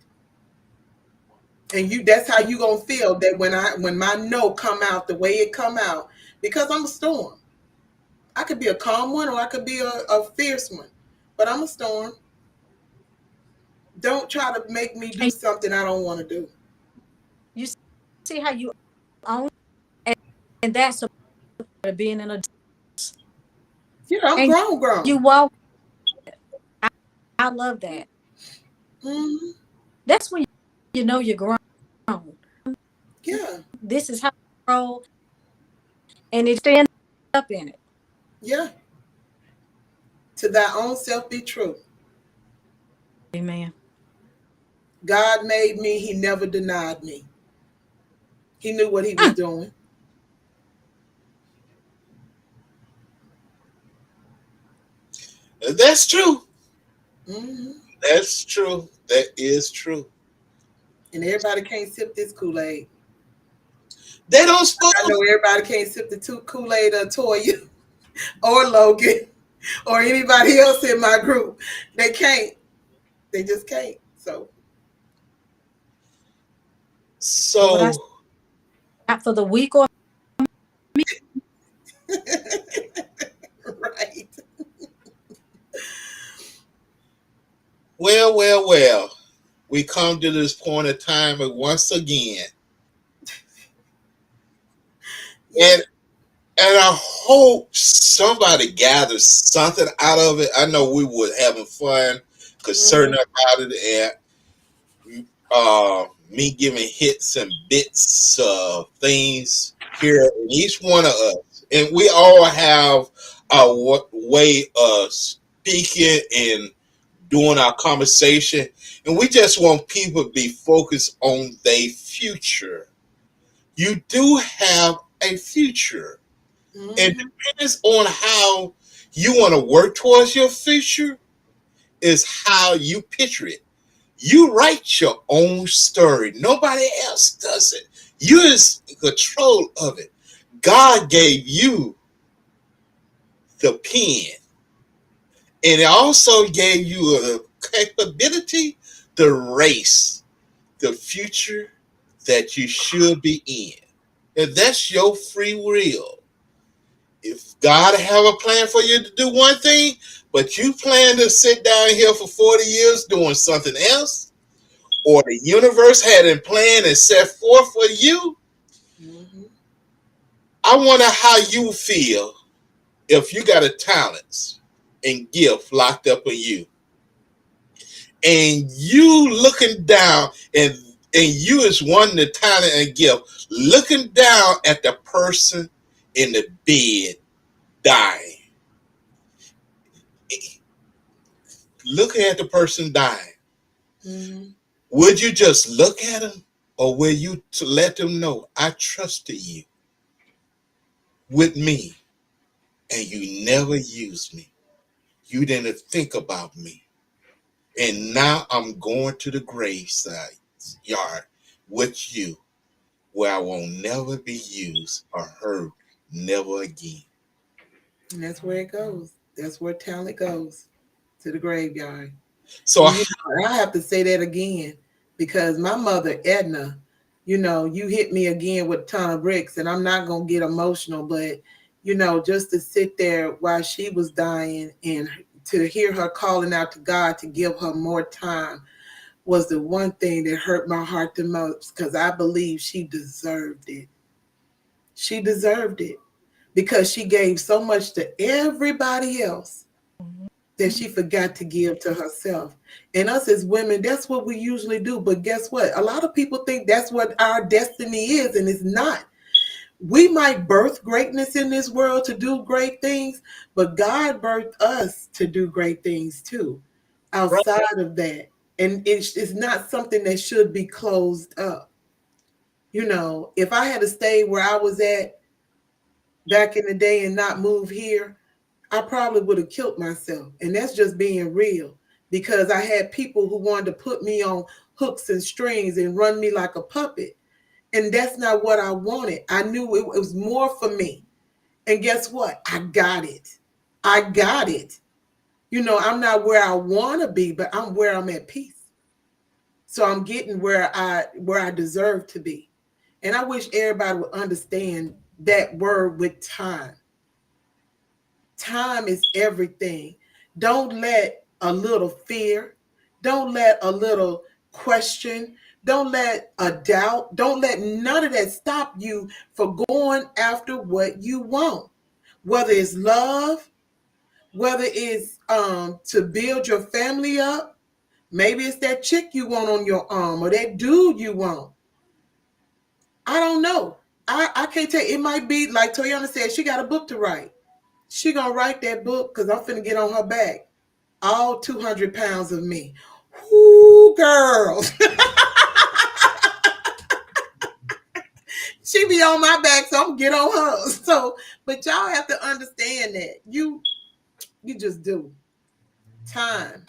And that's how you gonna feel that when my no come out the way it come out, because I'm a storm. I could be a calm one or I could be a fierce one, but I'm a storm. Don't try to make me do something I don't want to do. You see how you own, and that's a part of being an adult. Yeah, I'm And grown. you walk. I love that. Mm-hmm. That's when you know you're grown. Yeah, This is how you roll, and it stands up in it. yeah. To thy own self be true. Amen. God made me. He never denied me. He knew what he was doing. That's true. Mm-hmm. That's true. That is true. And everybody can't sip this Kool-Aid. They don't suppose. I know everybody can't sip the two Kool-Aid or Toya or Logan or anybody else in my group. They can't. They just can't. So What I So got for the week or right. well. We come to this point of time and once again. And I hope somebody gathers something out of it. I know we were having fun because certain about it and me giving hits and bits of things here in each one of us. And we all have our way of speaking and doing our conversation. And we just want people to be focused on their future. You do have a future. And depends on how you want to work towards your future is how you picture it. You write your own story. Nobody else does it. You is in control of it. God gave you the pen. And it also gave you a capability to race the future that you should be in. And that's your free will. If God have a plan for you to do one thing, but you plan to sit down here for 40 years doing something else, or the universe had a plan and set forth for you, I wonder how you feel if you got a talent and gift locked up in you. And you looking down and you is one the talent and gift, looking down at the person in the bed dying. Looking at the person dying. Would you just look at them or will you to let them know I trusted you with me and you never used me? You didn't think about me. And now I'm going to the graveside yard with you where I will never be used or heard never again. And that's where it goes. That's where talent goes, to the graveyard. So I have to say that again because my mother, Edna, you hit me again with a ton of bricks, and I'm not going to get emotional, but, just to sit there while she was dying and to hear her calling out to God to give her more time was the one thing that hurt my heart the most because I believe she deserved it. She deserved it because she gave so much to everybody else that she forgot to give to herself. And us as women, that's what we usually do. But guess what? A lot of people think that's what our destiny is, and it's not. We might birth greatness in this world to do great things, but God birthed us to do great things too, outside of that. And it's not something that should be closed up. If I had to stay where I was at back in the day and not move here, I probably would have killed myself. And that's just being real because I had people who wanted to put me on hooks and strings and run me like a puppet. And that's not what I wanted. I knew it was more for me. And guess what? I got it. I got it. I'm not where I want to be, but I'm where I'm at peace. So I'm getting where I deserve to be. And I wish everybody would understand that word with time. Time is everything. Don't let a little fear, don't let a little question, don't let a doubt, don't let none of that stop you for going after what you want. Whether it's love, whether it's to build your family up, maybe it's that chick you want on your arm or that dude you want. I don't know. I can't tell you. It might be like Toyana said, she got a book to write. She gonna write that book because I'm finna get on her back. All 200 pounds of me. Ooh, girl. She be on my back, so I'm gonna get on hers. So, but y'all have to understand that. You just do. Time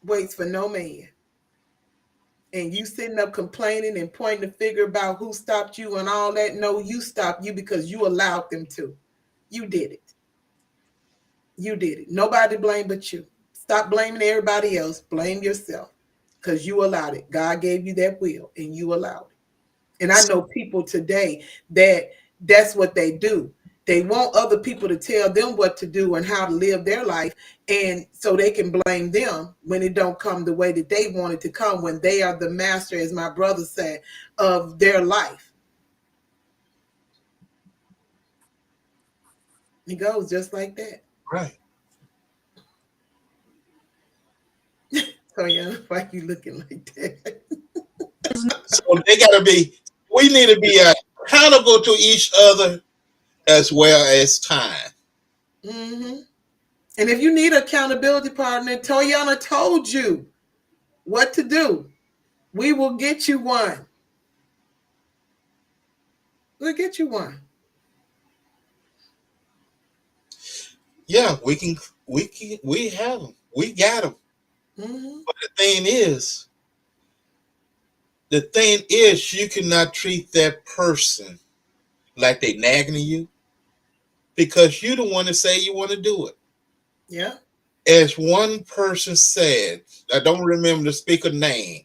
waits for no man. And you sitting up complaining and pointing the finger about who stopped you and all that. No, you stopped you because you allowed them to. You did it. You did it. Nobody to blame but you. Stop blaming everybody else. Blame yourself because you allowed it. God gave you that will and you allowed it. And I know people today that's what they do. They want other people to tell them what to do and how to live their life, and so they can blame them when it don't come the way that they want it to come, when they are the master, as my brother said, of their life. It goes just like that. Right. So yeah, why you looking like that? So they got to be. We need to be accountable to each other as well as time. Mm-hmm. And if you need an accountability partner, Toyana told you what to do. We will get you one. We'll get you one. Yeah, we can. We have them. We got them. Mm-hmm. But the thing is, you cannot treat that person like they nagging you because you the one that say you want to do it. Yeah. As one person said, I don't remember the speaker name.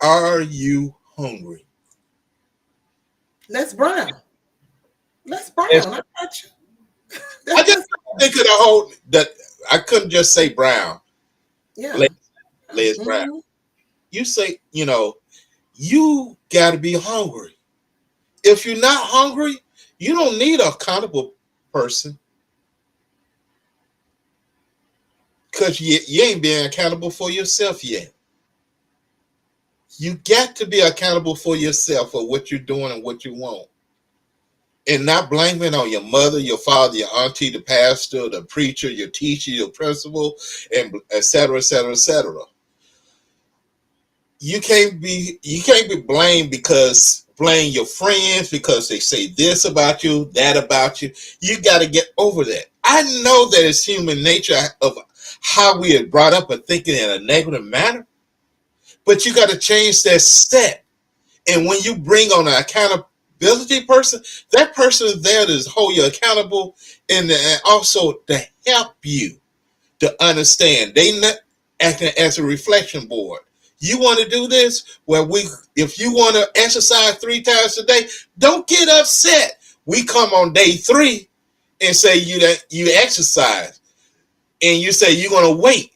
Are you hungry? Les Brown. Les As, Brown. I got you. I That's just Les. think of the whole that I couldn't just say Brown. Yeah. Les, Les Brown. Mm-hmm. You say, you got to be hungry. If you're not hungry, you don't need a accountable person because you ain't being accountable for yourself yet. You got to be accountable for yourself for what you're doing and what you want. And not blaming on your mother, your father, your auntie, the pastor, the preacher, your teacher, your principal, and et cetera, et cetera, et cetera. You can't be blamed because blame your friends because they say this about you, that about you. You got to get over that. I know that it's human nature of how we are brought up and thinking in a negative manner, but you got to change that step. And when you bring on an accountability person, that person is there to hold you accountable and also to help you to understand. They not acting as a reflection board. You want to do this? Well, if you want to exercise 3 times a day, don't get upset. We come on day 3 and say you exercise, and you say you're gonna wait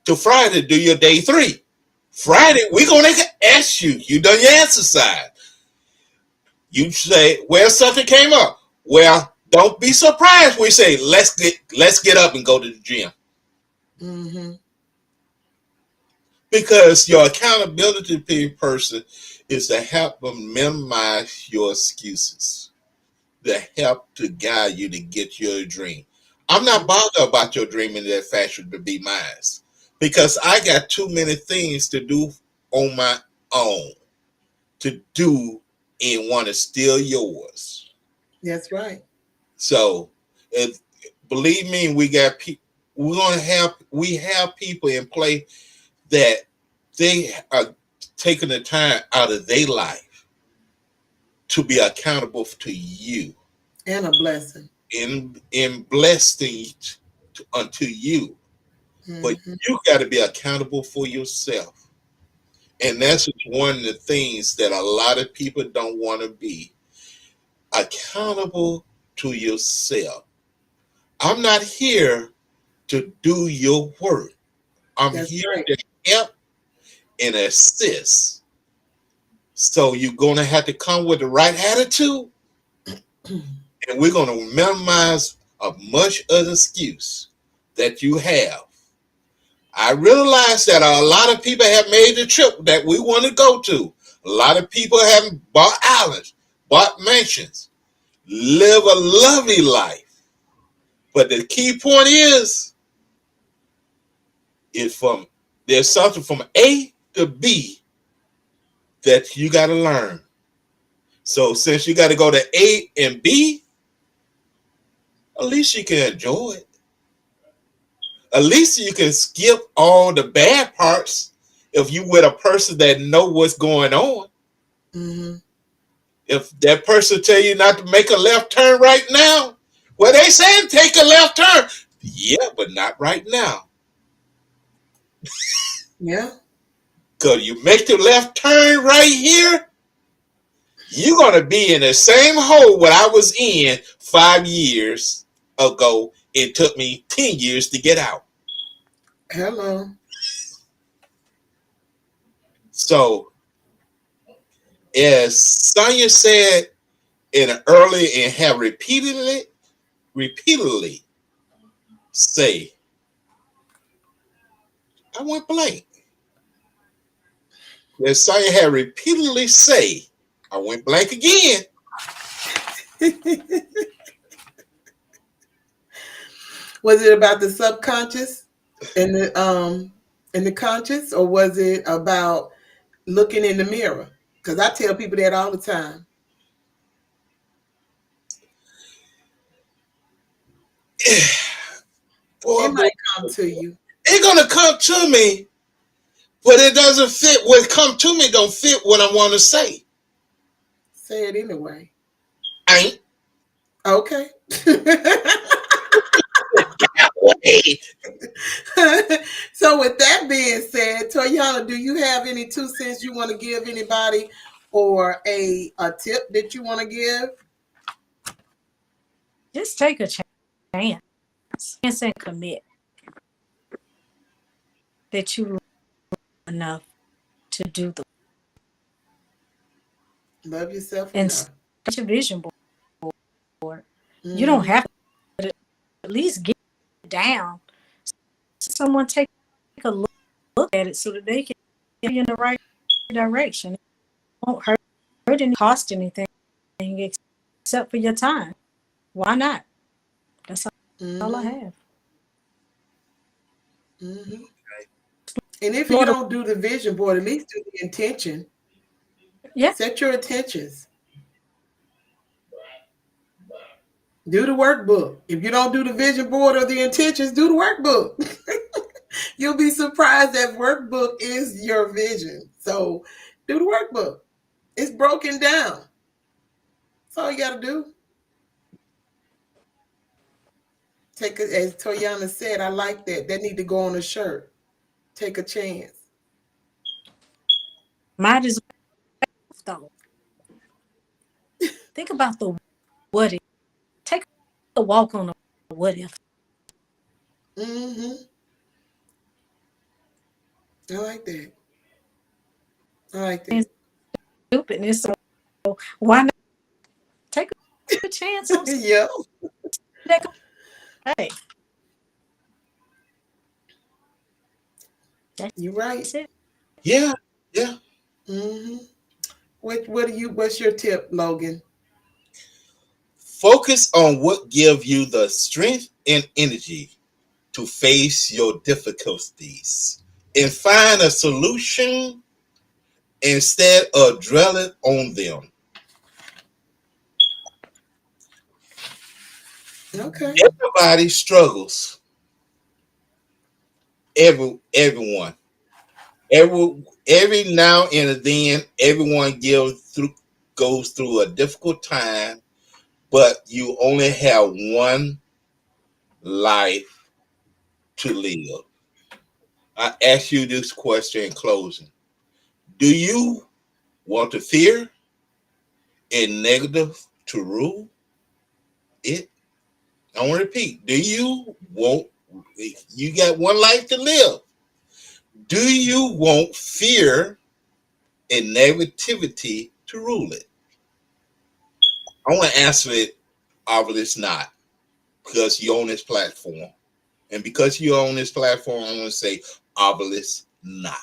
till Friday to do your day 3. Friday, we're gonna ask you. You done your exercise. You say, well, something came up. Well, don't be surprised. We say, let's get up and go to the gym. Mm-hmm. Because your accountability person is to help them minimize your excuses, to help to guide you to get your dream. I'm not bothered about your dream in that fashion to be mine because I got too many things to do on my own to do and want to steal yours. That's right. So, if, believe me, we got people. We have people in play that they are taking the time out of their life to be accountable to you And a blessing. in blessing unto you, but Mm-hmm. you got to be accountable for yourself. And that's one of the things that a lot of people don't want to be accountable to yourself. I'm not here to do your work. I'm That's here right. to help and assist. So you're going to have to come with the right attitude, and we're going to minimize as much of the excuse that you have. I realize that a lot of people have made the trip that we want to go to. A lot of people have bought islands, bought mansions, live a lovely life. But the key point is from there's something from A to B that you got to learn. So since you got to go to A and B, at least you can enjoy it. At least you can skip all the bad parts if you with a person that know what's going on. Mm-hmm. If that person tell you not to make a left turn right now, well, they saying take a left turn. Yeah, but not right now. Yeah. Because you make the left turn right here, you're going to be in the same hole what I was in 5 years ago. It took me 10 years to get out. Hello. So, as Sonia said in an early and have repeatedly say, I went blank. As Sonia had repeatedly say, I went blank again. Was it about the subconscious and the conscious, or was it about looking in the mirror? Because I tell people that all the time. Boy, It might come to you. it's gonna come to me, but it doesn't fit. What come to me don't fit what I want to say. Say it anyway. Ain't. Okay. So with that being said, Toyana, do you have any 2 cents you want to give anybody, or a tip that you want to give? Just take a chance and commit that you love enough to do the Love yourself and enough. start your vision board. You don't Mm-hmm. have to at least get it down. Someone take a look at it so that they can get you in the right direction. It won't hurt and cost anything except for your time. Why not? That's all I Mm-hmm. have. Mm-hmm. And if you Lord, don't do the vision board, at least do the intention. yeah. Set your intentions. Do the workbook. If you don't do the vision board or the intentions, do the workbook. You'll be surprised that workbook is your vision. So do the workbook. It's broken down. That's all you got to do. Take it, as Toyana said, I like that. That need to go on a shirt. Take a chance. Might as well though. Think about the what if. Take a walk on the what if. Mm-hmm. I like that. I like that. Stupidness. So why not take a chance on Yep. that? Hey, You're right. that's it. Yeah, yeah. Mm-hmm. What's your tip, Logan? Focus on what gives you the strength and energy to face your difficulties and find a solution instead of dwelling on them. Okay. Everybody struggles. Everyone. Every now and then, everyone goes through a difficult time, but you only have one life to live. I ask you this question in closing. Do you want to fear and negative to rule it? I want to repeat. Do you want, you got one life to live. Do you want fear and negativity to rule it? I want to answer it, obviously not, because you're on this platform. And because you're on this platform, I'm going to say, obviously not.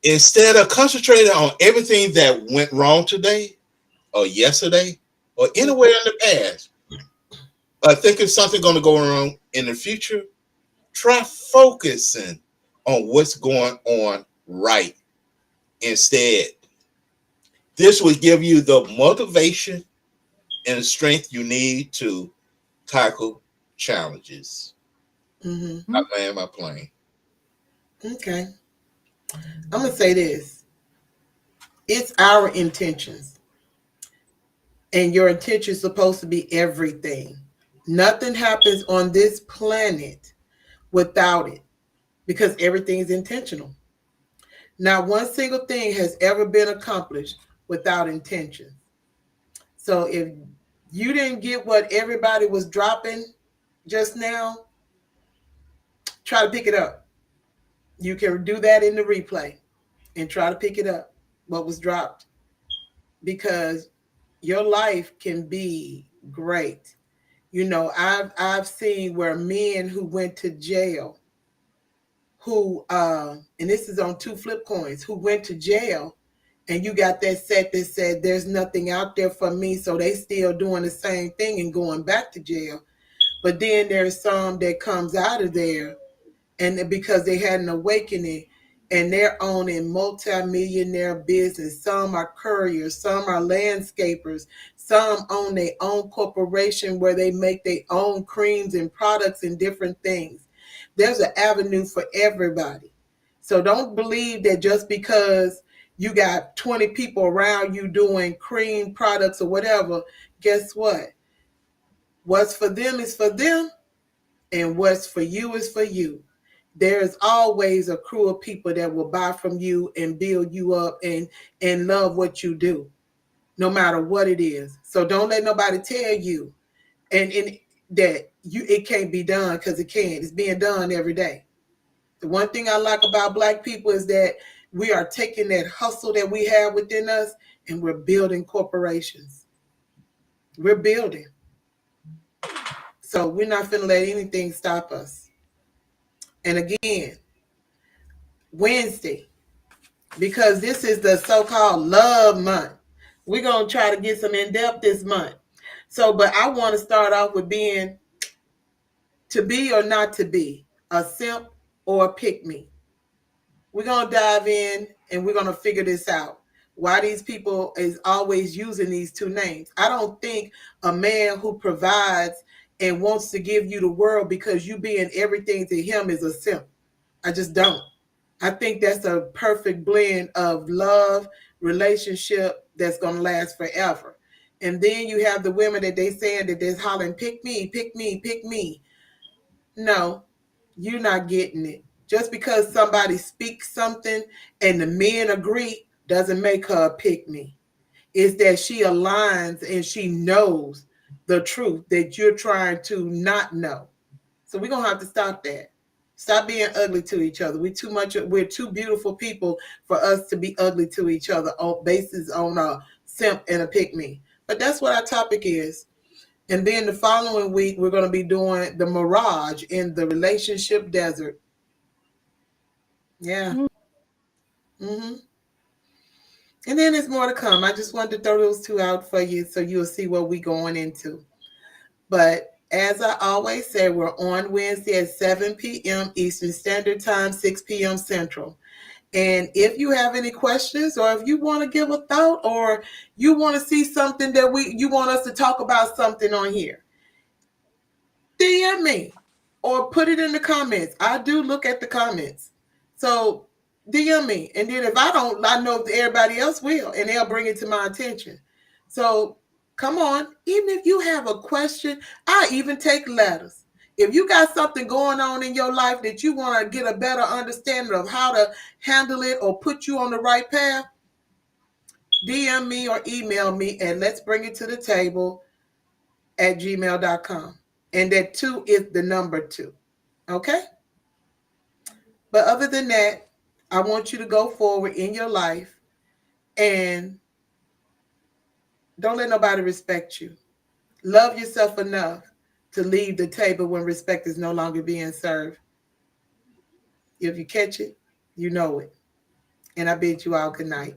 Instead of concentrating on everything that went wrong today or yesterday or anywhere in the past, or thinking something going to go wrong in the future, try focusing on what's going on right instead. This will give you the motivation and the strength you need to tackle challenges. Mm-hmm. I land my plane. Okay. I'm going to say this. It's our intentions. And your intention is supposed to be everything. Nothing happens on this planet without it because everything is intentional. Not one single thing has ever been accomplished without intention. So if you didn't get what everybody was dropping just now, try to pick it up. You can do that in the replay and try to pick it up, what was dropped, because your life can be great. You know, I've seen where men who went to jail, who and this is on two flip coins, who went to jail, and you got that set that said there's nothing out there for me, so they still doing the same thing and going back to jail. But then there's some that comes out of there, and because they had an awakening, and they're owning multi-millionaire business. Some are couriers, some are landscapers, some own their own corporation where they make their own creams and products and different things. There's an avenue for everybody. So don't believe that just because you got 20 people around you doing cream products or whatever, guess what? What's for them is for them, and what's for you is for you. There's always a crew of people that will buy from you and build you up and love what you do, no matter what it is. So don't let nobody tell you and that you it can't be done, because it can. It's being done every day. The one thing I like about Black people is that we are taking that hustle that we have within us and we're building corporations. We're building. So we're not going to let anything stop us. And again, Wednesday, because this is the so-called love month, we're going to try to get some in-depth this month. So, but I want to start off with being, to be or not to be, a simp or a pick-me. We're going to dive in and we're going to figure this out. Why these people is always using these two names. I don't think a man who provides and wants to give you the world because you being everything to him is a simp. I just don't. I think that's a perfect blend of love, relationship that's going to last forever. And then you have the women that they saying that they're hollering, pick me, pick me, pick me. No, you're not getting it. Just because somebody speaks something and the men agree doesn't make her a pick me. It's that she aligns and she knows the truth that you're trying to not know. So we're gonna have to stop that. Stop being ugly to each other. We're too beautiful people for us to be ugly to each other on basis on a simp and a pick me. But that's what our topic is. And then the following week, we're going to be doing the mirage in the relationship desert. Yeah. Mm-hmm. And then there's more to come. I just wanted to throw those two out for you so you'll see what we're going into. But as I always say, we're on Wednesday at 7 p.m. Eastern Standard Time, 6 p.m. Central. And if you have any questions, or if you want to give a thought, or you want to see something that you want us to talk about something on here, DM me or put it in the comments. I do look at the comments. So DM me. And then if I don't, I know everybody else will, and they'll bring it to my attention. So come on. Even if you have a question, I even take letters. If you got something going on in your life that you want to get a better understanding of how to handle it or put you on the right path, DM me or email me and let's bring it to the table at gmail.com. And that 2 is the number 2. Okay? But other than that, I want you to go forward in your life and don't let nobody respect you. Love yourself enough to leave the table when respect is no longer being served. If you catch it, you know it. And I bid you all good night.